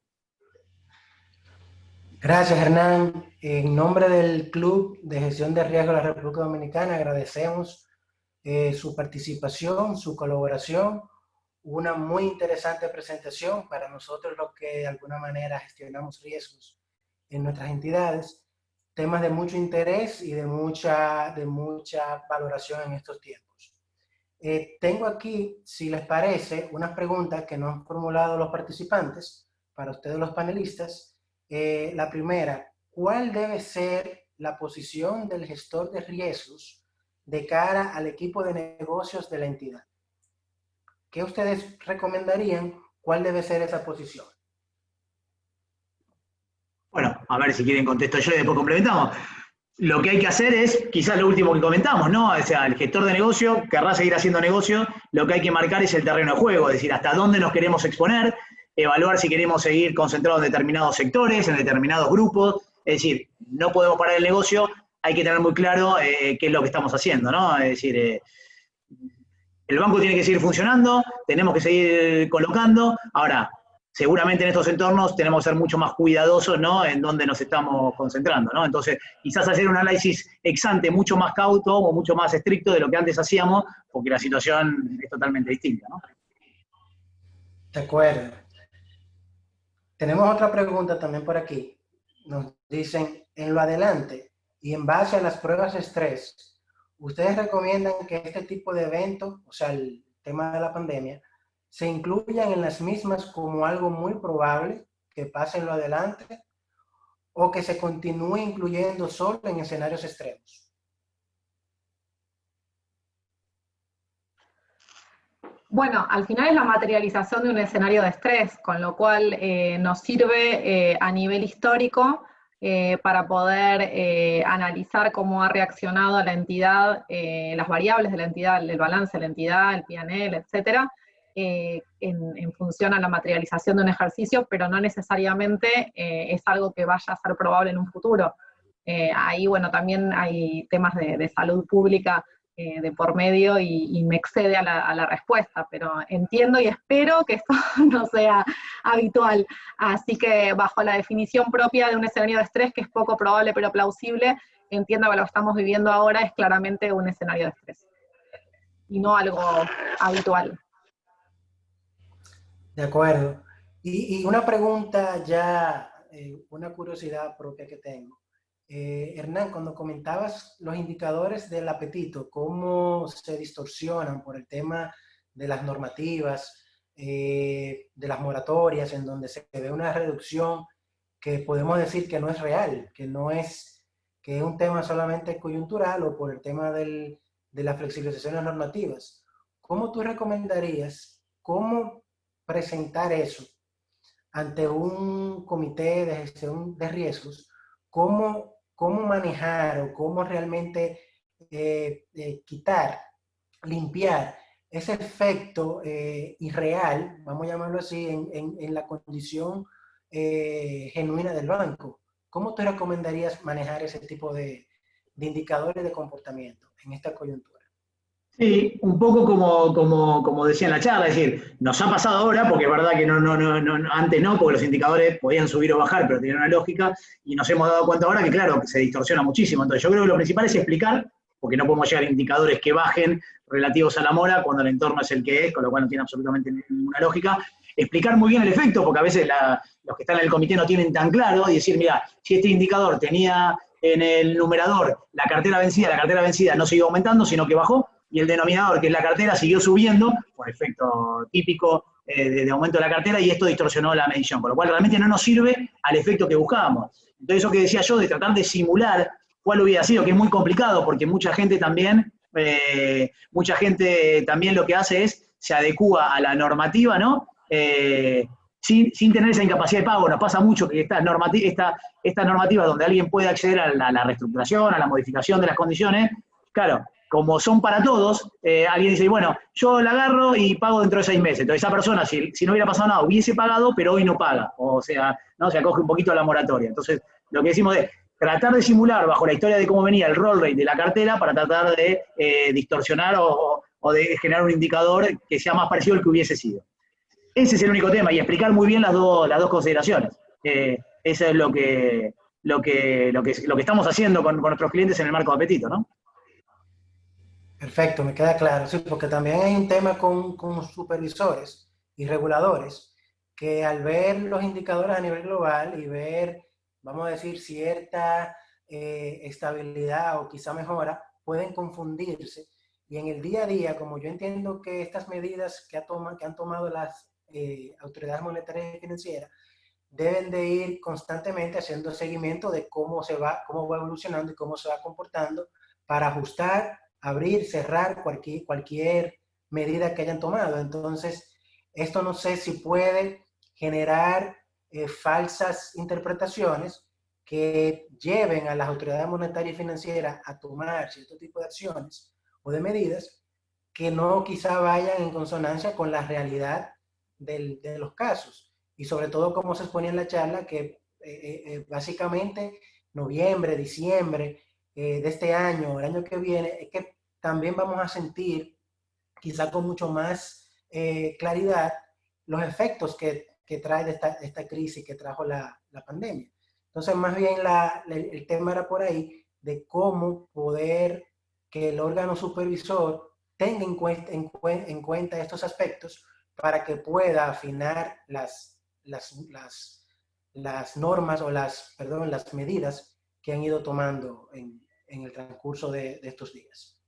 Gracias, Hernán. En nombre del Club de Gestión de Riesgo de la República Dominicana, agradecemos su participación, su colaboración, una muy interesante presentación para nosotros los que de alguna manera gestionamos riesgos en nuestras entidades, temas de mucho interés y de mucha valoración en estos tiempos. Tengo aquí, si les parece, unas preguntas que nos han formulado los participantes, para ustedes los panelistas. La primera, ¿cuál debe ser la posición del gestor de riesgos de cara al equipo de negocios de la entidad? ¿Qué ustedes recomendarían? ¿Cuál debe ser esa posición? Bueno, a ver si quieren contesto yo y después complementamos. Lo que hay que hacer es, quizás lo último que comentamos, ¿no? O sea, el gestor de negocio querrá seguir haciendo negocio, lo que hay que marcar es el terreno de juego, es decir, hasta dónde nos queremos exponer, evaluar si queremos seguir concentrados en determinados sectores, en determinados grupos, es decir, no podemos parar el negocio, hay que tener muy claro qué es lo que estamos haciendo, ¿no? Es decir, el banco tiene que seguir funcionando, tenemos que seguir colocando, ahora, seguramente en estos entornos tenemos que ser mucho más cuidadosos, ¿no? En dónde nos estamos concentrando, ¿no? Entonces, quizás hacer un análisis ex ante mucho más cauto o mucho más estricto de lo que antes hacíamos, porque la situación es totalmente distinta, ¿no? De acuerdo. Tenemos otra pregunta también por aquí. Nos dicen, en lo adelante y en base a las pruebas de estrés, ¿ustedes recomiendan que este tipo de eventos, o sea, el tema de la pandemia, se incluyan en las mismas como algo muy probable que pase en lo adelante o que se continúe incluyendo solo en escenarios extremos? Bueno, al final es la materialización de un escenario de estrés, con lo cual nos sirve a nivel histórico para poder analizar cómo ha reaccionado la entidad, las variables de la entidad, el balance de la entidad, el P&L, etcétera, en función a la materialización de un ejercicio, pero no necesariamente es algo que vaya a ser probable en un futuro. Ahí, bueno, también hay temas de salud pública de por medio y me excede a la respuesta, pero entiendo y espero que esto no sea habitual. Así que bajo la definición propia de un escenario de estrés, que es poco probable pero plausible, entiendo que lo que estamos viviendo ahora es claramente un escenario de estrés y no algo habitual. De acuerdo. Y una pregunta ya, una curiosidad propia que tengo. Hernán, cuando comentabas los indicadores del apetito, cómo se distorsionan por el tema de las normativas, de las moratorias, en donde se ve una reducción que podemos decir que no es real, que es un tema solamente coyuntural o por el tema de las flexibilizaciones normativas. ¿Cómo tú recomendarías cómo presentar eso ante un comité de gestión de riesgos? ¿Cómo manejar o cómo realmente quitar, limpiar ese efecto irreal, vamos a llamarlo así, en la condición genuina del banco? ¿Cómo te recomendarías manejar ese tipo de indicadores de comportamiento en esta coyuntura? Sí, un poco como decía en la charla, es decir, nos ha pasado ahora, porque es verdad que antes no, porque los indicadores podían subir o bajar, pero tenían una lógica, y nos hemos dado cuenta ahora que claro, que se distorsiona muchísimo. Entonces yo creo que lo principal es explicar, porque no podemos llegar a indicadores que bajen relativos a la mora cuando el entorno es el que es, con lo cual no tiene absolutamente ninguna lógica. Explicar muy bien el efecto, porque a veces los que están en el comité no tienen tan claro, y decir, mira, si este indicador tenía en el numerador la cartera vencida no siguió aumentando, sino que bajó, y el denominador, que es la cartera, siguió subiendo, por efecto típico de aumento de la cartera, y esto distorsionó la medición, con lo cual realmente no nos sirve al efecto que buscábamos. Entonces eso que decía yo, de tratar de simular cuál hubiera sido, que es muy complicado, porque mucha gente también lo que hace es, se adecúa a la normativa, ¿no? Sin tener esa incapacidad de pago. Nos pasa mucho que estas normativas donde alguien puede acceder a la reestructuración, a la modificación de las condiciones, claro, como son para todos, alguien dice, bueno, yo la agarro y pago dentro de 6 meses. Entonces esa persona, si no hubiera pasado nada, hubiese pagado, pero hoy no paga. O sea, ¿no? Se acoge un poquito a la moratoria. Entonces, lo que decimos es tratar de simular bajo la historia de cómo venía el roll rate de la cartera para tratar de distorsionar o o de generar un indicador que sea más parecido al que hubiese sido. Ese es el único tema, y explicar muy bien las dos consideraciones. Eso es lo que estamos haciendo con nuestros clientes en el marco de Apetito, ¿no? Perfecto, me queda claro, sí, porque también hay un tema con supervisores y reguladores que al ver los indicadores a nivel global y ver, vamos a decir, cierta estabilidad o quizá mejora, pueden confundirse. Y en el día a día, como yo entiendo que estas medidas que han tomado las autoridades monetarias y financieras, deben de ir constantemente haciendo seguimiento de cómo va evolucionando y cómo se va comportando para ajustar, abrir, cerrar cualquier medida que hayan tomado. Entonces, esto no sé si puede generar falsas interpretaciones que lleven a las autoridades monetarias y financieras a tomar cierto tipo de acciones o de medidas que no quizá vayan en consonancia con la realidad de los casos. Y sobre todo, como se exponía en la charla, que básicamente noviembre, diciembre de este año, el año que viene, es que también vamos a sentir, quizá con mucho más claridad, los efectos que trae de esta crisis que trajo la pandemia. Entonces, más bien el tema era por ahí de cómo poder que el órgano supervisor tenga en cuenta estos aspectos para que pueda afinar las normas o las medidas que han ido tomando en el transcurso de estos días.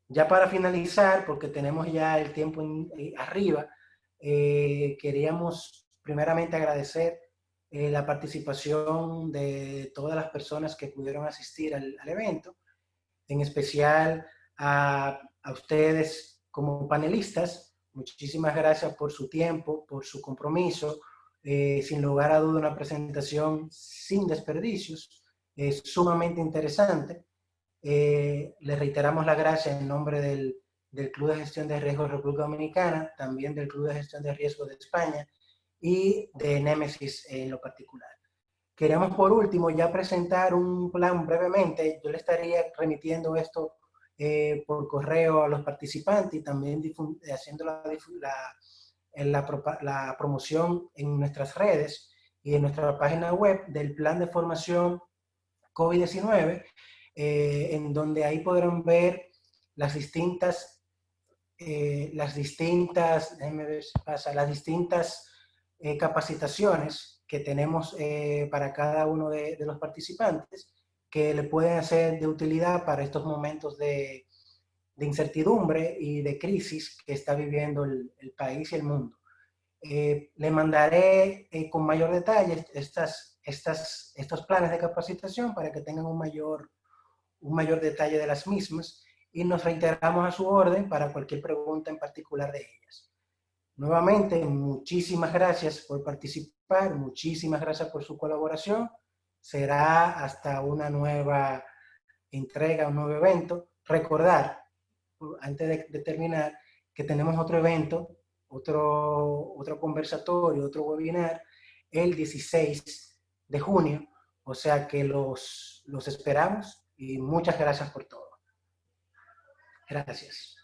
Ya para finalizar, porque tenemos ya el tiempo arriba, queríamos primeramente agradecer la participación de todas las personas que pudieron asistir al evento, en especial a ustedes como panelistas. Muchísimas gracias por su tiempo, por su compromiso. Sin lugar a duda, una presentación sin desperdicios, sumamente interesante. Le reiteramos la gracia en nombre del Club de Gestión de Riesgos de República Dominicana, también del Club de Gestión de Riesgos de España y de Némesis en lo particular. Queremos por último ya presentar un plan brevemente. Yo le estaría remitiendo esto por correo a los participantes y también haciendo la promoción en nuestras redes y en nuestra página web del plan de formación COVID-19, en donde ahí podrán ver las distintas capacitaciones que tenemos para cada uno de los participantes, que le pueden ser de utilidad para estos momentos de incertidumbre y de crisis que está viviendo el país y el mundo. Le mandaré con mayor detalle estos planes de capacitación para que tengan un mayor detalle de las mismas, y nos reiteramos a su orden para cualquier pregunta en particular de ellas. Nuevamente, muchísimas gracias por participar, muchísimas gracias por su colaboración. Será hasta una nueva entrega, un nuevo evento. Recordar, antes de terminar, que tenemos otro evento, otro conversatorio, otro webinar, el 16 de junio. O sea que los esperamos y muchas gracias por todo. Gracias.